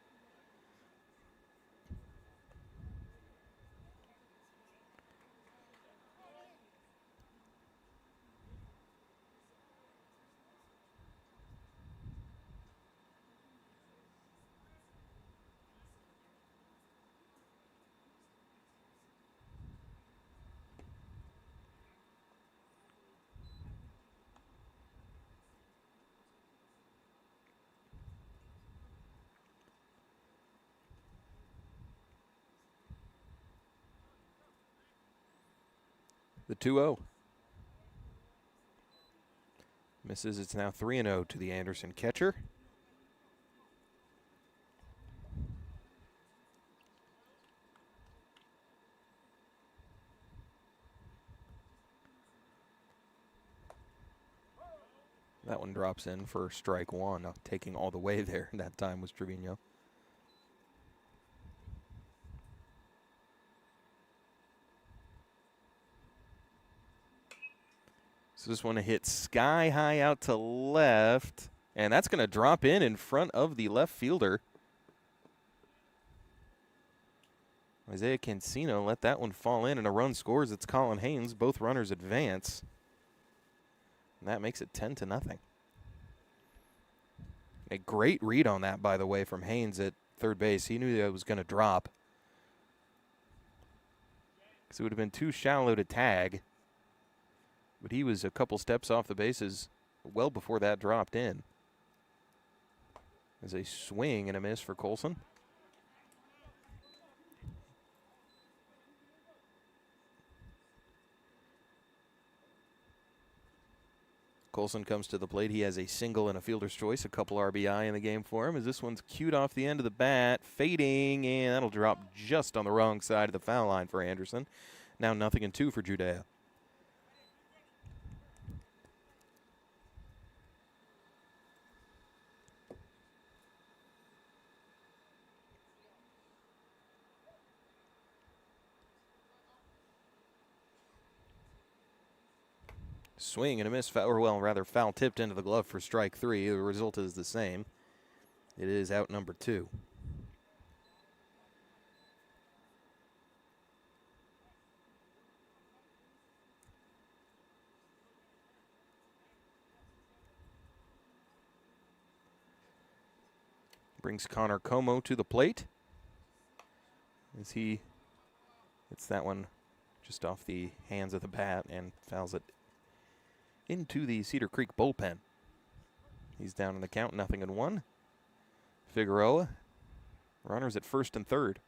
The 2-0. Misses. It's now 3-0 to the Anderson catcher. That one drops in for strike one. Taking all the way there that time was Trevino. So this one hits sky high out to left, and that's going to drop in front of the left fielder. Isaiah Cancino let that one fall in, and a run scores. It's Colin Haynes. Both runners advance. And that makes it 10-0. A great read on that, by the way, from Haynes at third base. He knew that it was going to drop, because it would have been too shallow to tag. But he was a couple steps off the bases well before that dropped in. There's a swing and a miss for Colson. Colson comes to the plate. He has a single and a fielder's choice, a couple RBI in the game for him, as this one's cued off the end of the bat, fading, and that'll drop just on the wrong side of the foul line for Anderson. Now 0-2 for Judea. Swing and a miss, foul tipped into the glove for strike three. The result is the same. It is out number 2. Brings Connor Como to the plate as he hits that one just off the hands of the bat and fouls it into the Cedar Creek bullpen. He's down in the count, 0-1. Figueroa, runners at first and third,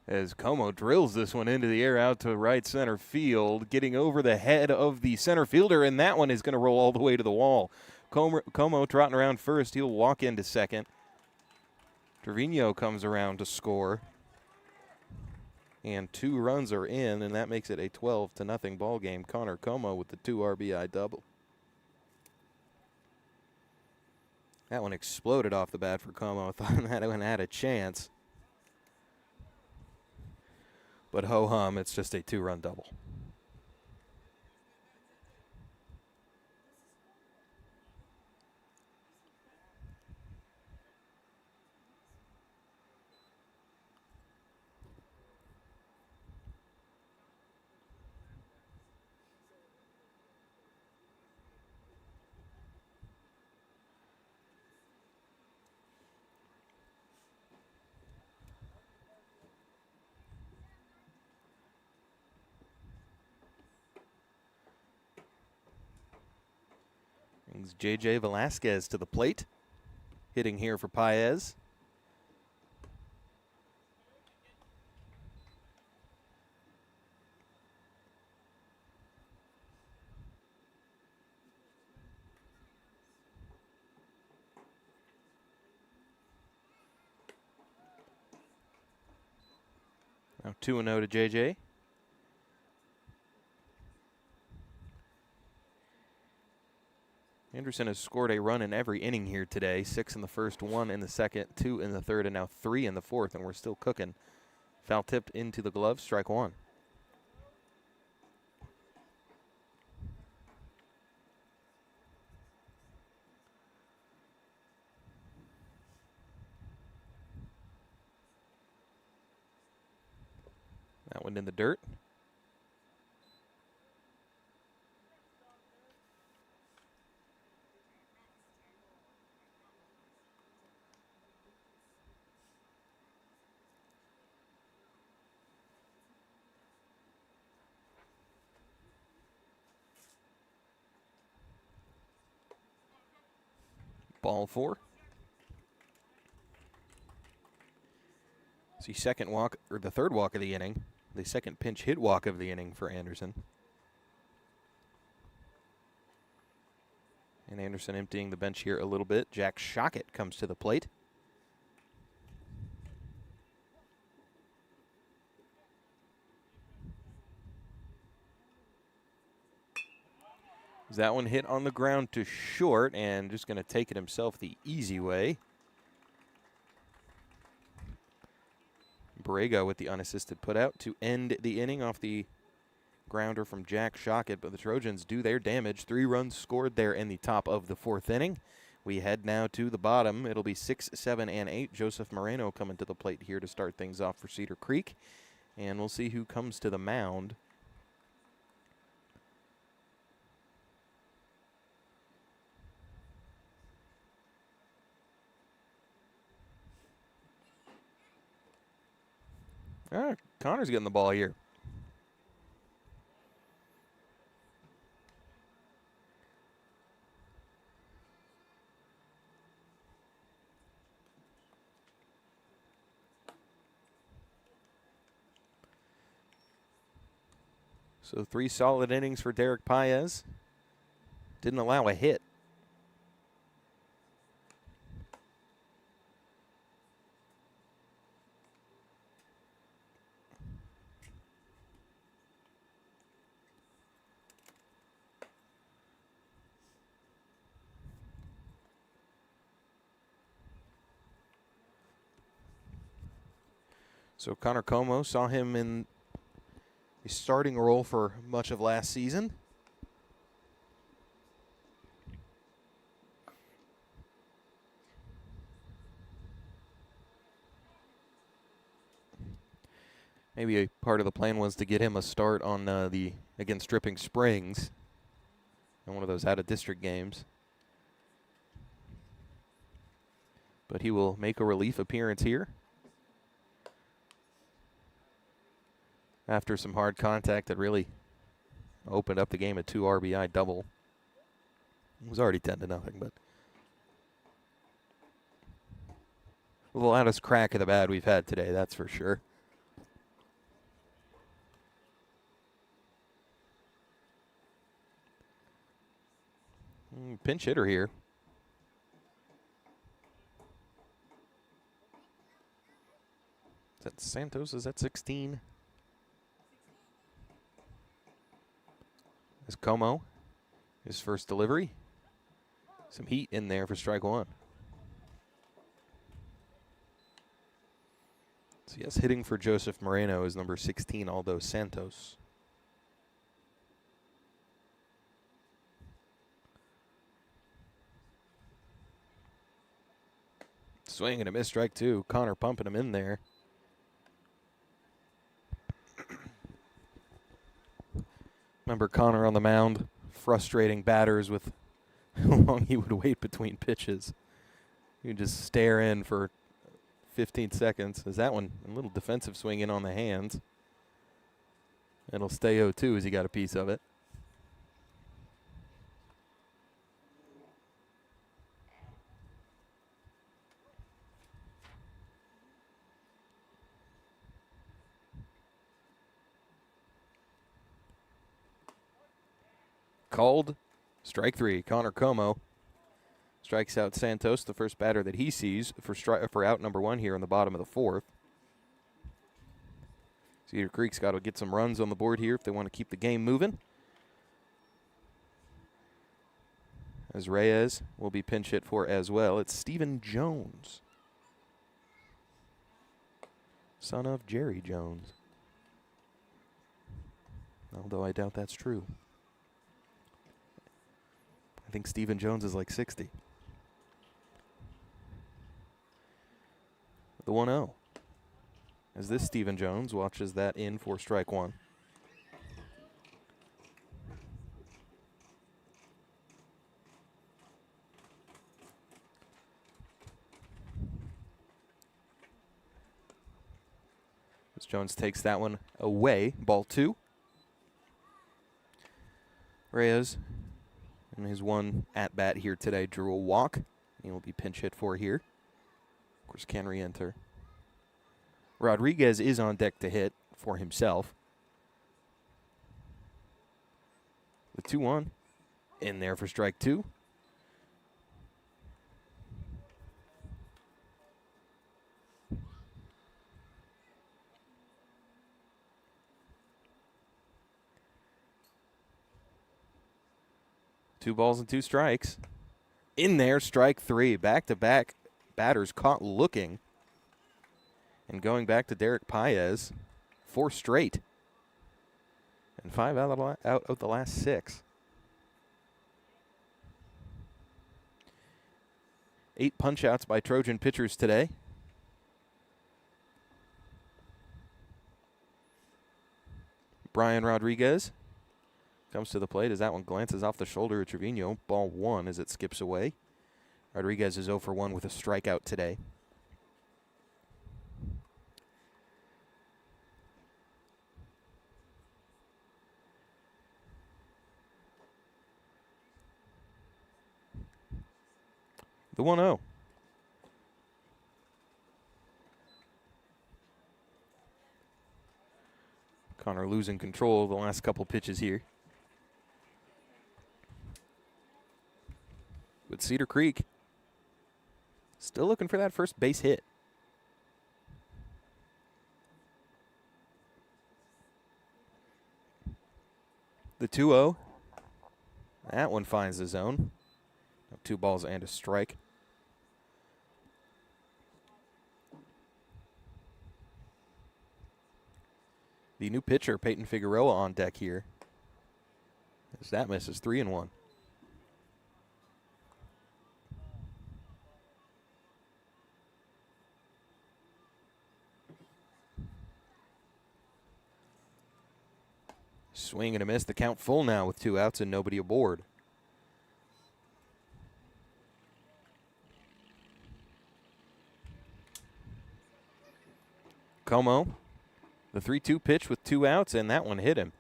as Como drills this one into the air out to right center field, getting over the head of the center fielder, and that one is going to roll all the way to the wall. Como trotting around first. He'll walk into second. Trevino comes around to score, and 2 runs are in, and that makes it a 12-0 ball game. Connor Como with the 2 RBI double. That one exploded off the bat for Como. I thought that one had a chance. But ho-hum, it's just a 2-run double. Brings J.J. Velasquez to the plate. Hitting here for Paez. Now 2-0 to J.J. Anderson has scored a run in every inning here today. 6 in the first, 1 in the second, 2 in the third, and now 3 in the fourth, and we're still cooking. Foul tipped into the glove, strike 1. That one in the dirt. Ball 4. It's the third walk of the inning The second pinch hit walk of the inning for Anderson. And Anderson emptying the bench here a little bit. Jack Shockett comes to the plate. That one hit on the ground to short, and just going to take it himself the easy way. Borrego with the unassisted putout to end the inning off the grounder from Jack Shockett, but the Trojans do their damage. 3 runs scored there in the top of the 4th inning. We head now to the bottom. It'll be 6, 7, and 8. Joseph Moreno coming to the plate here to start things off for Cedar Creek, and we'll see who comes to the mound. Connor's getting the ball here. So 3 solid innings for Derek Paez. Didn't allow a hit. So Connor Como saw him in a starting role for much of last season. Maybe a part of the plan was to get him a start on against Dripping Springs in one of those out-of-district games. But he will make a relief appearance here after some hard contact that really opened up the game, a 2 RBI double. It was already 10-0, but the loudest crack of the bat we've had today, that's for sure. Pinch hitter here. Is that Santos? Is that 16? Is Como, his first delivery. Some heat in there for strike 1. So yes, hitting for Joseph Moreno is number 16, Aldo Santos. Swing and a miss, strike 2. Connor pumping him in there. Remember Connor on the mound, frustrating batters with how long he would wait between pitches. He would just stare in for 15 seconds. As that one, a little defensive swing in on the hands. It'll stay 0-2 as he got a piece of it. Called. Strike 3. Connor Como strikes out Santos, the first batter that he sees for out number 1 here in the bottom of the 4th. Cedar Creek's got to get some runs on the board here if they want to keep the game moving. As Reyes will be pinch hit for as well. It's Stephen Jones, son of Jerry Jones. Although I doubt that's true. I think Stephen Jones is like 60. The 1-0. As this Stephen Jones watches that in for strike 1. As Jones takes that one away, ball 2. Reyes, in his one at-bat here today, drew a walk. He will be pinch hit for here. Of course, can re-enter. Rodriguez is on deck to hit for himself. The 2-1 in there for strike 2. Two balls and 2 strikes. In there, strike 3. Back-to-back batters caught looking. And going back to Derek Paez, 4 straight. And 5 out of the last 6. 8 punch-outs by Trojan pitchers today. Brian Rodriguez comes to the plate as that one glances off the shoulder of Trevino. Ball 1 as it skips away. Rodriguez is 0 for 1 with a strikeout today. The 1-0. Connor losing control of the last couple pitches here. But Cedar Creek still looking for that first base hit. The 2-0. That one finds the zone. 2 balls and a strike. The new pitcher, Peyton Figueroa, on deck here. As that misses 3-1. Swing and a miss. The count full now with 2 outs and nobody aboard. Como, the 3-2 pitch with 2 outs, and that one hit him.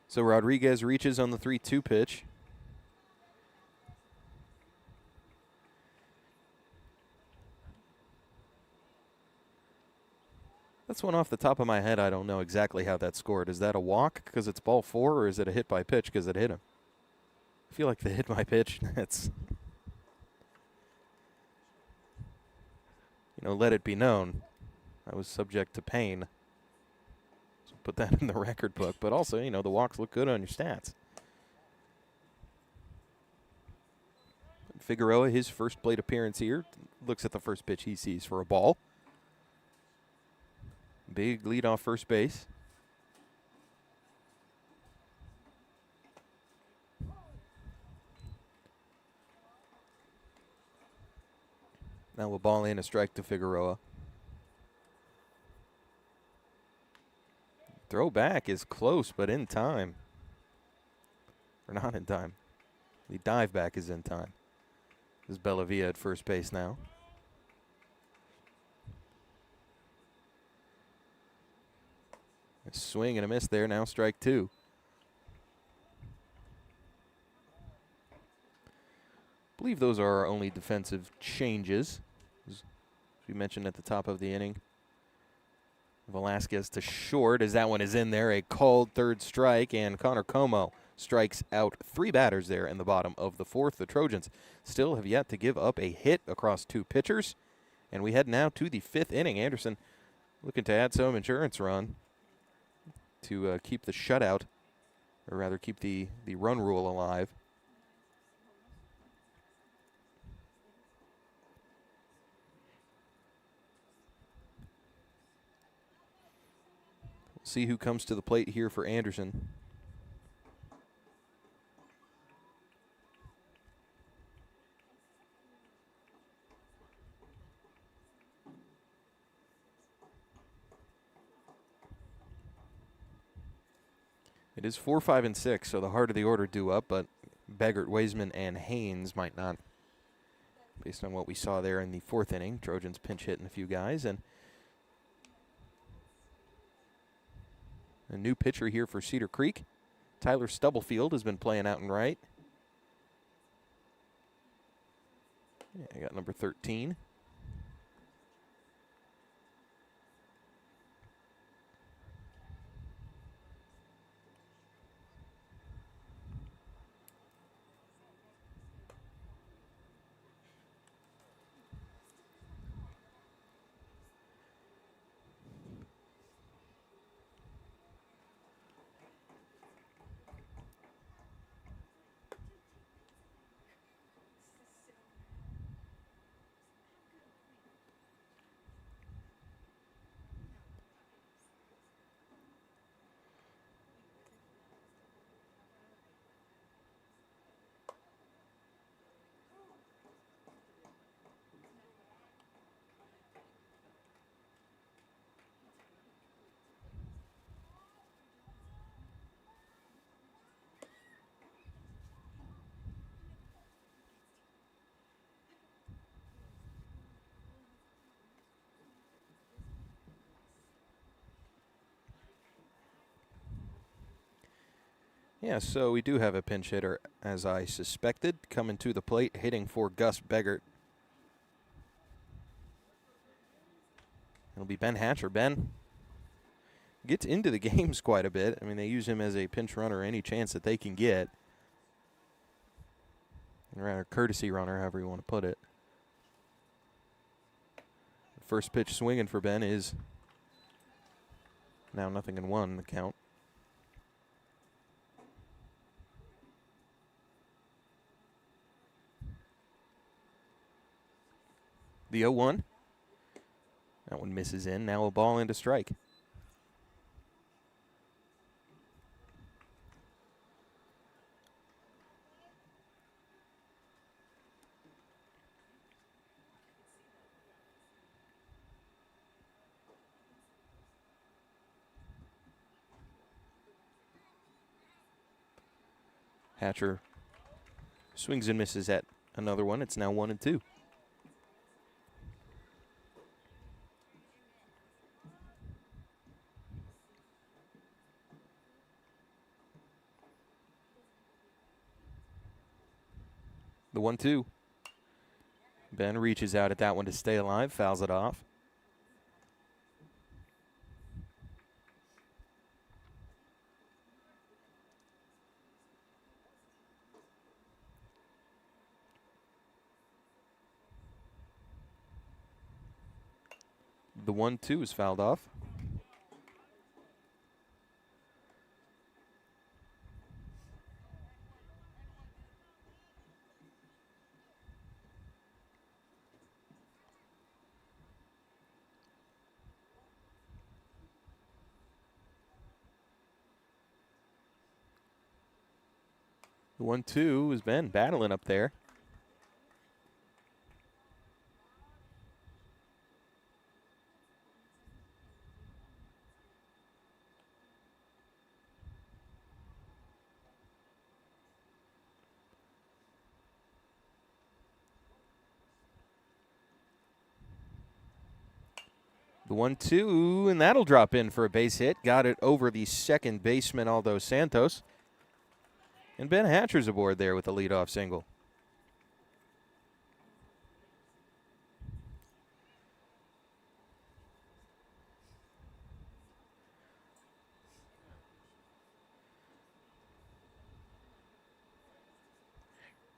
So Rodriguez reaches on the 3-2 pitch. That's one off the top of my head. I don't know exactly how that scored. Is that a walk because it's ball 4, or is it a hit by pitch because it hit him? I feel like the hit by pitch, that's, let it be known. I was subject to pain. So put that in the record book. But also, the walks look good on your stats. Figueroa, his first plate appearance here, looks at the first pitch he sees for a ball. Big lead off first base. Now a ball in, a strike to Figueroa. Throw back is close, but in time. Or not in time. The dive back is in time. This is Bellavia at first base now. A swing and a miss there, now strike 2. I believe those are our only defensive changes. As we mentioned at the top of the inning. Velasquez to short as that one is in there. A called third strike, and Connor Como strikes out 3 batters there in the bottom of the 4th. The Trojans still have yet to give up a hit across 2 pitchers. And we head now to the 5th inning. Anderson looking to add some insurance run to keep the shutout, or rather keep the run rule alive. We'll see who comes to the plate here for Anderson. It is 4, 5, and 6, so the heart of the order due up, but Beggart, Waisman, and Haynes might not, based on what we saw there in the 4th inning. Trojans pinch hitting a few guys, and a new pitcher here for Cedar Creek. Tyler Stubblefield has been playing out and right. I got number 13. Yeah, so we do have a pinch hitter, as I suspected, coming to the plate, hitting for Gus Beggart. It'll be Ben Hatcher. Ben gets into the games quite a bit. I mean, they use him as a pinch runner any chance that they can get. Or a courtesy runner, however you want to put it. First pitch swinging for Ben is now 0-1 the count. The 0-1. That one misses in. Now a ball into strike. Hatcher swings and misses at another one. It's now 1-2. The 1-2. Ben reaches out at that one to stay alive, fouls it off. The 1-2 is fouled off. The 1-2 has been battling up there. The 1-2, and that'll drop in for a base hit. Got it over the second baseman, Aldo Santos. And Ben Hatcher's aboard there with a leadoff single.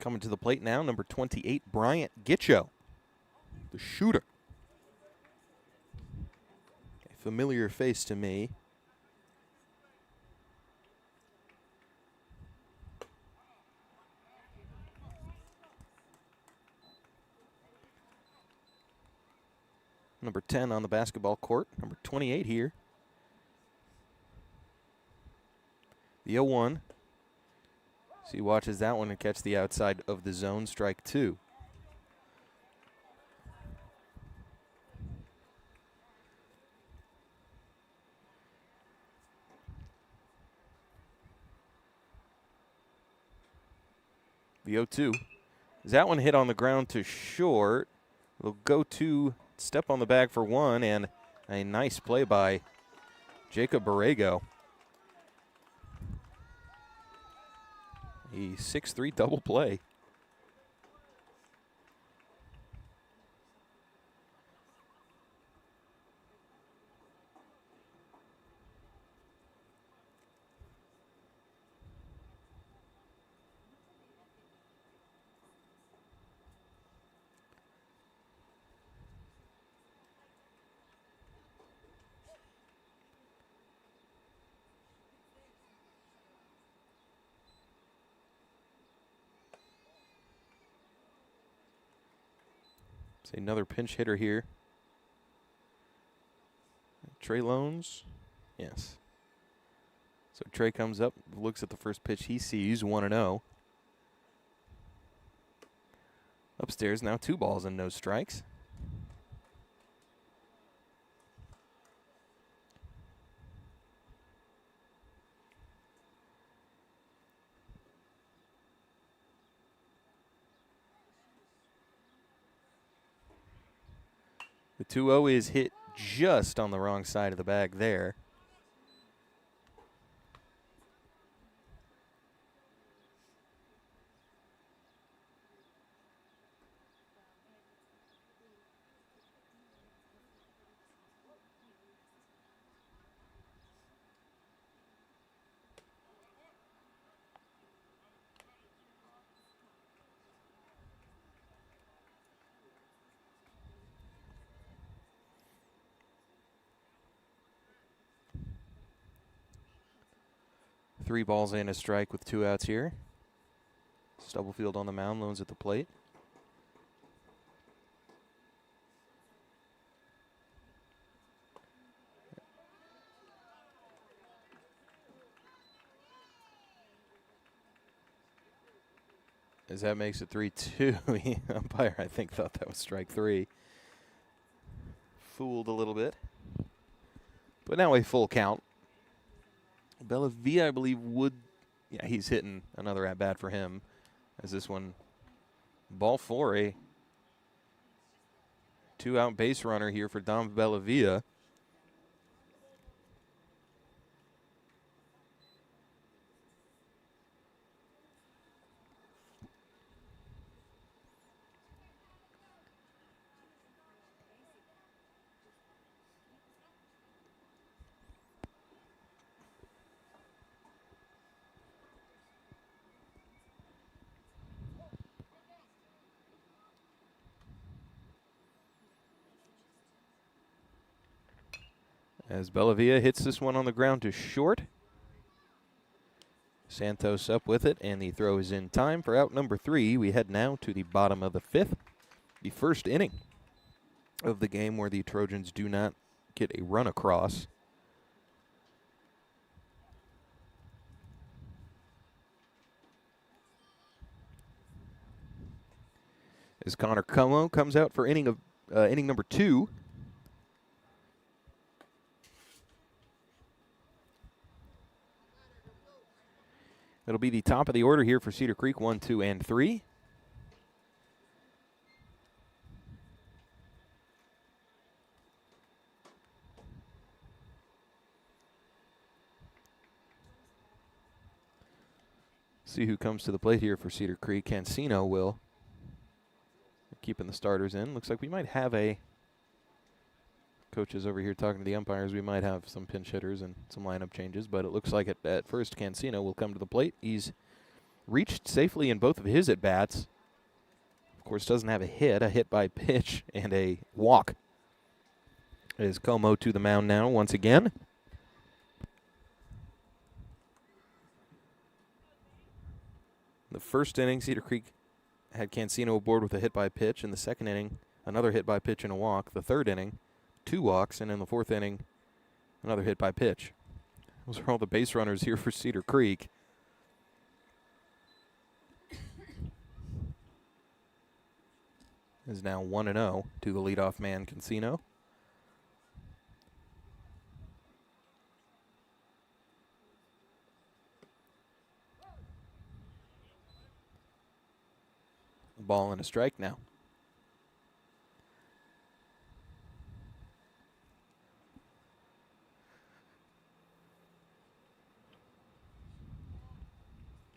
Coming to the plate now, number 28, Bryant Gitcho, the shooter. A familiar face to me. Number 10 on the basketball court, number 28 here. The 0-1. So he watches that one and catch the outside of the zone, strike 2. The 0-2. Is that one hit on the ground to short? It'll go to step on the bag for one, and a nice play by Jacob Borrego. A 6-3 double play. It's another pinch hitter here. Trey Loans. Yes. So Trey comes up, looks at the first pitch he sees, 1-0. Upstairs now 2 balls and no strikes. The 2-0 is hit just on the wrong side of the bag there. Three balls and a strike with 2 outs here. Stubblefield on the mound, Loans at the plate. As that makes it 3-2. The umpire, I think, thought that was strike 3. Fooled a little bit. But now a full count. Bellavia, I believe, would... Yeah, he's hitting another at-bat for him. As this one, ball 4, a 2-out base runner here for Dom Bellavia. As Bellavia hits this one on the ground to short. Santos up with it, and the throw is in time for out number 3. We head now to the bottom of the 5th, the first inning of the game where the Trojans do not get a run across. As Connor Como comes out for inning number 2. It'll be the top of the order here for Cedar Creek, 1, 2, and 3. See who comes to the plate here for Cedar Creek. Cancino will. Keeping the starters in. Looks like we might have a... Coaches over here talking to the umpires. We might have some pinch hitters and some lineup changes, but it looks like at first Cancino will come to the plate. He's reached safely in both of his at-bats. Of course, doesn't have a hit by pitch, and a walk. Is Como to the mound now once again. The first inning, Cedar Creek had Cancino aboard with a hit by pitch. In the second inning, another hit by pitch and a walk. The third inning, 2 walks, and in the fourth inning, another hit by pitch. Those are all the base runners here for Cedar Creek. Is now 1-0 to the leadoff man, Cancino. Ball and a strike now.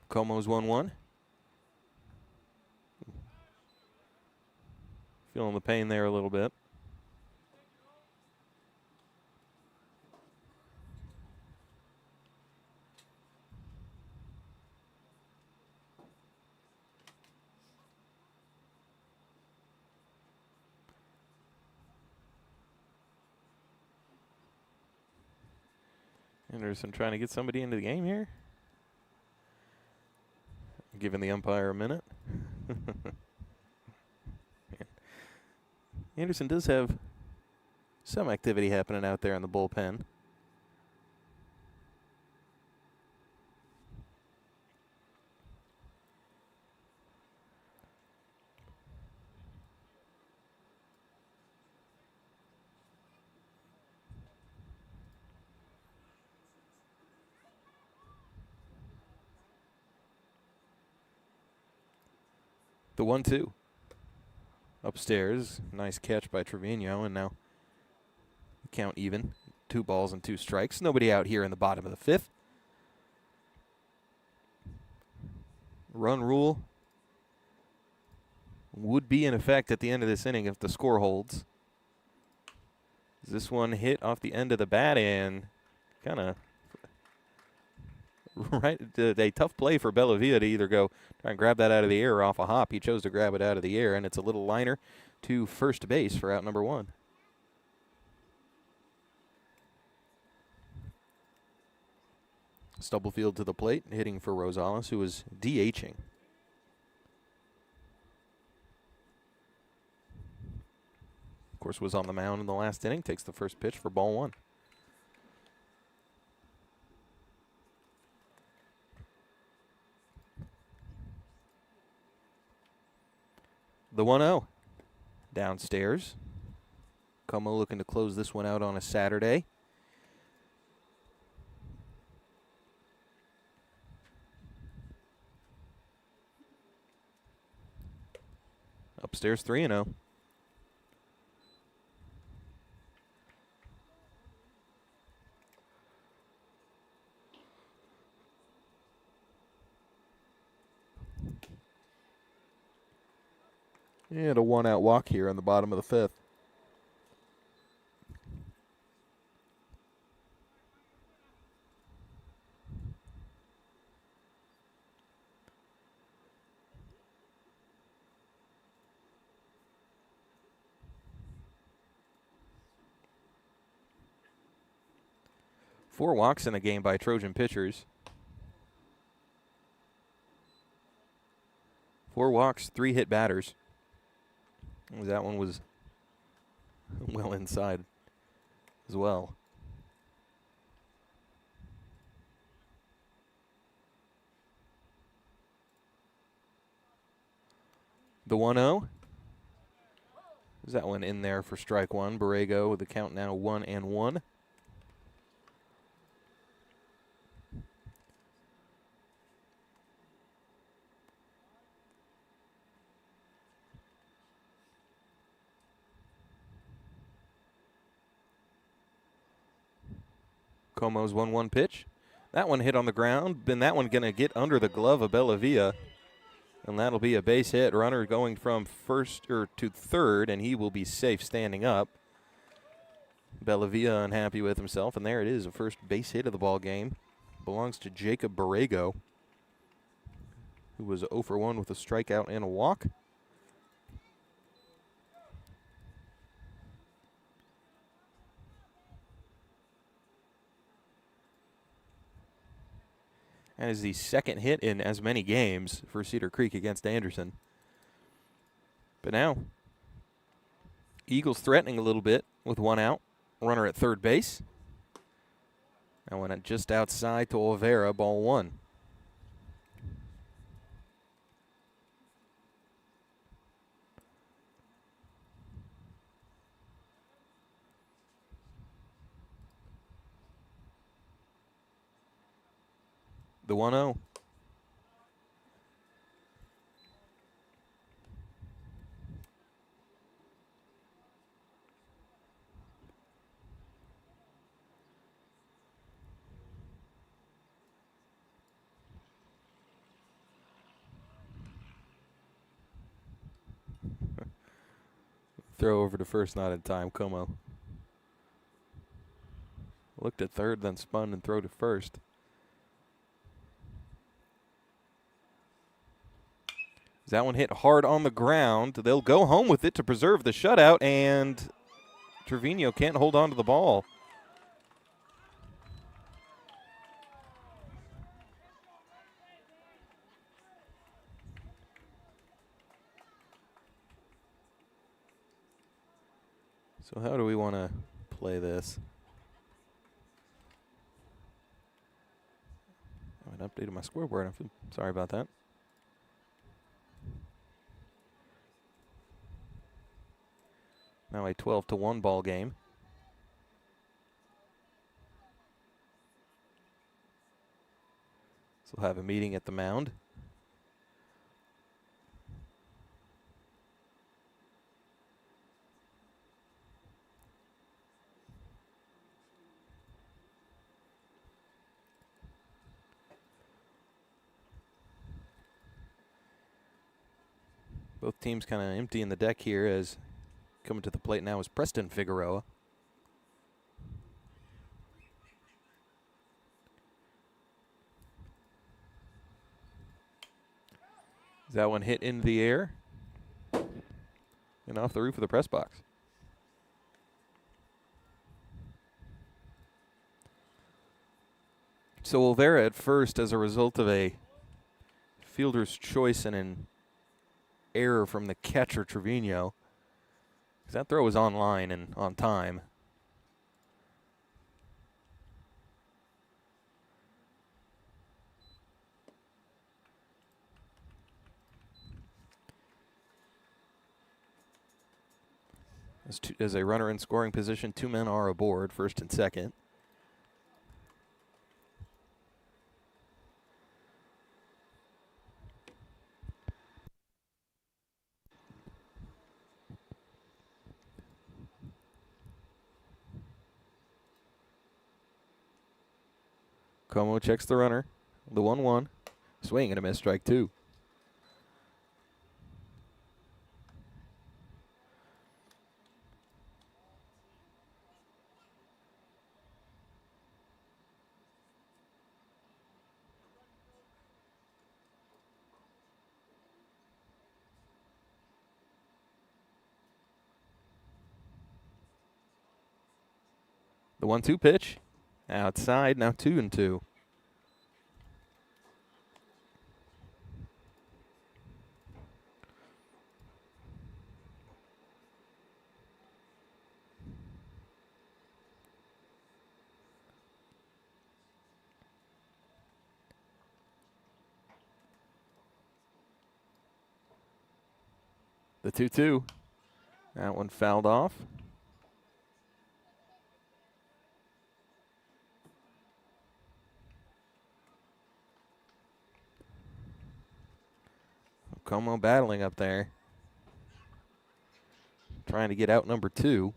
Como's 1-1. Feeling the pain there a little bit. Anderson trying to get somebody into the game here. Giving the umpire a minute. Anderson does have some activity happening out there in the bullpen. The 1-2. Upstairs. Nice catch by Trevino, and now count even. 2 balls and 2 strikes. Nobody out here in the bottom of the 5th. Run rule would be in effect at the end of this inning if the score holds. This one hit off the end of the bat and kind of right, a tough play for Bellavia to either go try and grab that out of the air or off a hop. He chose to grab it out of the air, and it's a little liner to first base for out number 1. Stubblefield to the plate, hitting for Rosales, who was DHing. Of course, was on the mound in the last inning. Takes the first pitch for ball 1. The 1-0. Downstairs. Como looking to close this one out on a Saturday. Upstairs 3-0. And a 1-out walk here in the bottom of the 5th. Four walks in the game by Trojan pitchers. 4 walks, 3 hit batters. That one was well inside as well. The 1-0. Is that one in there for strike 1? Borrego with the count now 1-1. Como's 1-1 pitch. That one hit on the ground. Then that one going to get under the glove of Bellavia. And that'll be a base hit. Runner going from first to third, and he will be safe standing up. Bellavia unhappy with himself, and there it is, a first base hit of the ball game. Belongs to Jacob Borrego, who was 0 for 1 with a strikeout and a walk. That is the second hit in as many games for Cedar Creek against Anderson. But now, Eagles threatening a little bit with 1 out. Runner at third base. That went just outside to Olvera, ball 1. The 1-0. Throw over to first, not in time. Como looked at third, then spun and throw to first. That one hit hard on the ground. They'll go home with it to preserve the shutout, and Trevino can't hold on to the ball. So how do we want to play this? I haven't updated my scoreboard. I'm sorry about that. Now a 12-1 ball game. So we'll have a meeting at the mound. Both teams kind of emptying the deck here, as coming to the plate now is Preston Figueroa. That one hit into the air and off the roof of the press box. So Olvera at first as a result of a fielder's choice and an error from the catcher Trevino. That throw was on line and on time. As a runner in scoring position, 2 men are aboard, first and second. Como checks the runner. The 1-1. Swing and a miss, strike 2. The 1-2 pitch. Outside, now 2-2. The 2-2. That one fouled off. Como battling up there. Trying to get out number 2.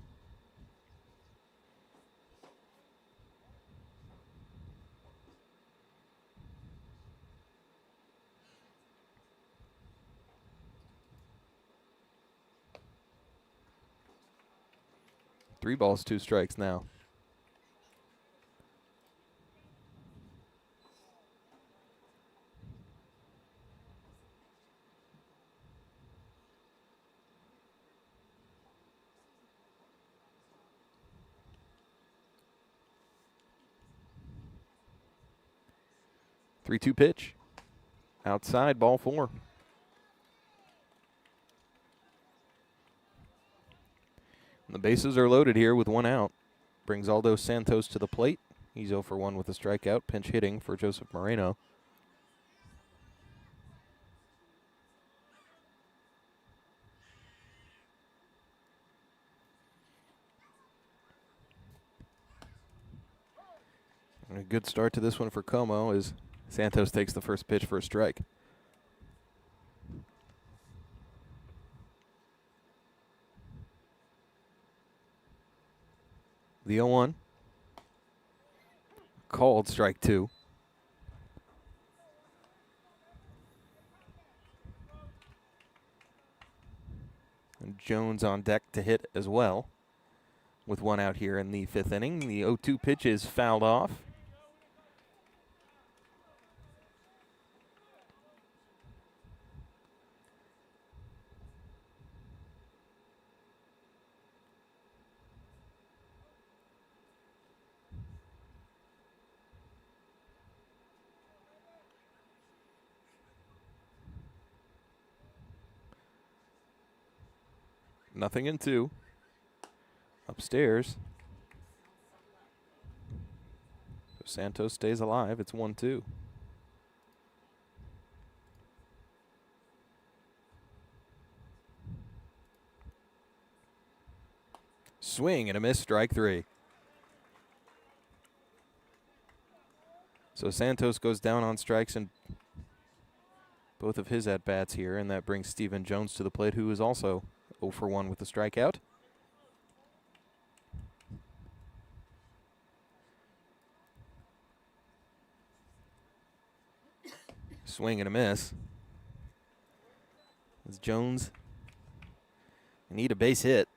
Three balls, 2 strikes now. Three-two pitch. Outside, ball 4. And the bases are loaded here with 1 out. Brings Aldo Santos to the plate. He's 0 for 1 with a strikeout. Pinch hitting for Joseph Moreno. And a good start to this one for Como as Santos takes the first pitch for a strike. The 0-1. Called, strike 2. And Jones on deck to hit as well. With 1 out here in the 5th inning. The 0-2 pitch is fouled off. Nothing in 2. upstairs. So Santos stays alive. It's 1-2. Swing and a miss, strike 3. So Santos goes down on strikes in both of his at-bats here, and that brings Stephen Jones to the plate, who is also 0 for 1 with the strikeout. Swing and a miss. As Jones need a base hit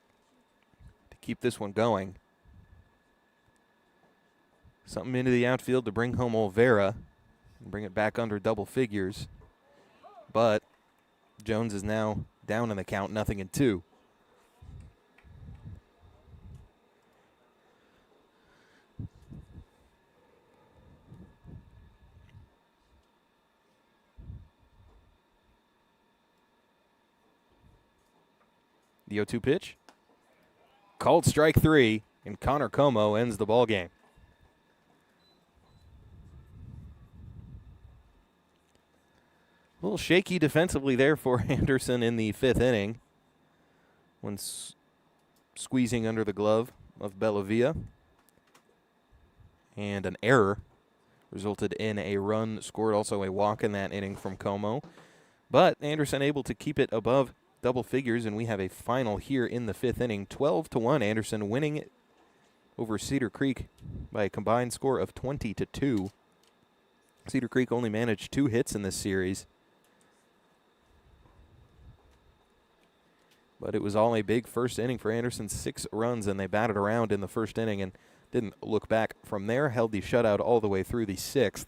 to keep this one going. Something into the outfield to bring home Olvera and bring it back under double figures. But Jones is now down in the count, 0-2. The 0-2 pitch. Called strike 3, and Connor Como ends the ball game. A little shaky defensively there for Anderson in the 5th inning when squeezing under the glove of Bellavia. And an error resulted in a run scored, also a walk in that inning from Como. But Anderson able to keep it above double figures, and we have a final here in the 5th inning. 12-1, Anderson winning over Cedar Creek by a combined score of 20-2. Cedar Creek only managed 2 hits in this series. But it was all a big first inning for Anderson, 6 runs, and they batted around in the first inning and didn't look back from there, held the shutout all the way through the 6th,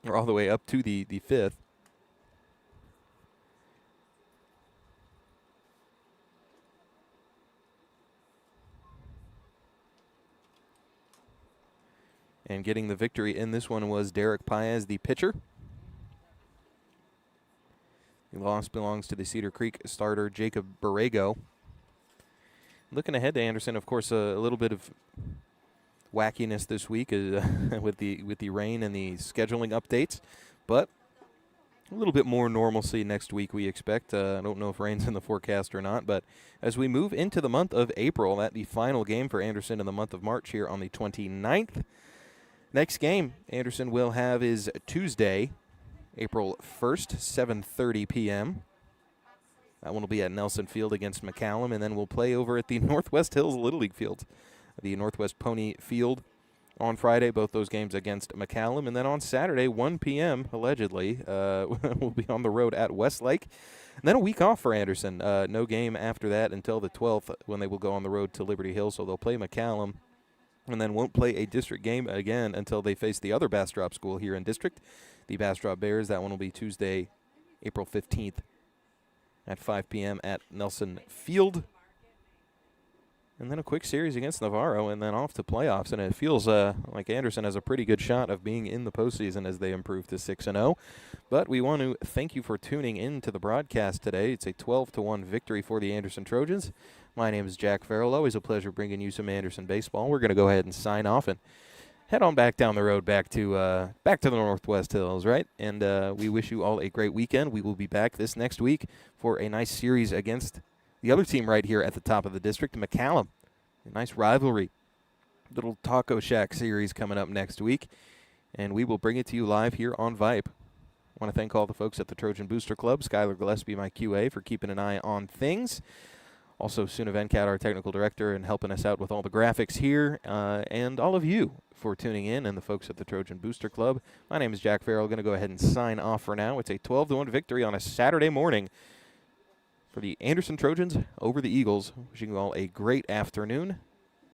or all the way up to the 5th. And getting the victory in this one was Derek Paez, the pitcher. The loss belongs to the Cedar Creek starter, Jacob Borrego. Looking ahead to Anderson, of course, a little bit of wackiness this week with the rain and the scheduling updates, but a little bit more normalcy next week we expect. I don't know if rain's in the forecast or not, but as we move into the month of April, that's the final game for Anderson in the month of March here on the 29th. Next game Anderson will have is Tuesday, April 1st, 7:30 p.m. That one will be at Nelson Field against McCallum, and then we'll play over at the Northwest Hills Little League Field, the Northwest Pony Field on Friday, both those games against McCallum. And then on Saturday, 1 p.m., allegedly, we'll be on the road at Westlake. And then a week off for Anderson. No game after that until the 12th when they will go on the road to Liberty Hill, so they'll play McCallum and then won't play a district game again until they face the other Bastrop school here in district, the Bastrop Bears. That one will be Tuesday, April 15th at 5 p.m. at Nelson Field. And then a quick series against Navarro, and then off to playoffs. And it feels like Anderson has a pretty good shot of being in the postseason as they improve to 6-0. But we want to thank you for tuning in to the broadcast today. It's a 12-1 victory for the Anderson Trojans. My name is Jack Farrell. Always a pleasure bringing you some Anderson baseball. We're going to go ahead and sign off and head on back down the road back to the Northwest Hills, right? And we wish you all a great weekend. We will be back this next week for a nice series against the other team right here at the top of the district, McCallum. A nice rivalry. Little Taco Shack series coming up next week. And we will bring it to you live here on Vype. I want to thank all the folks at the Trojan Booster Club, Skylar Gillespie, my QA, for keeping an eye on things. Also, Suna Venkat, our technical director, and helping us out with all the graphics here. And all of you for tuning in, and the folks at the Trojan Booster Club. My name is Jack Farrell. Going to go ahead and sign off for now. It's a 12-1 victory on a Saturday morning for the Anderson Trojans over the Eagles. Wishing you all a great afternoon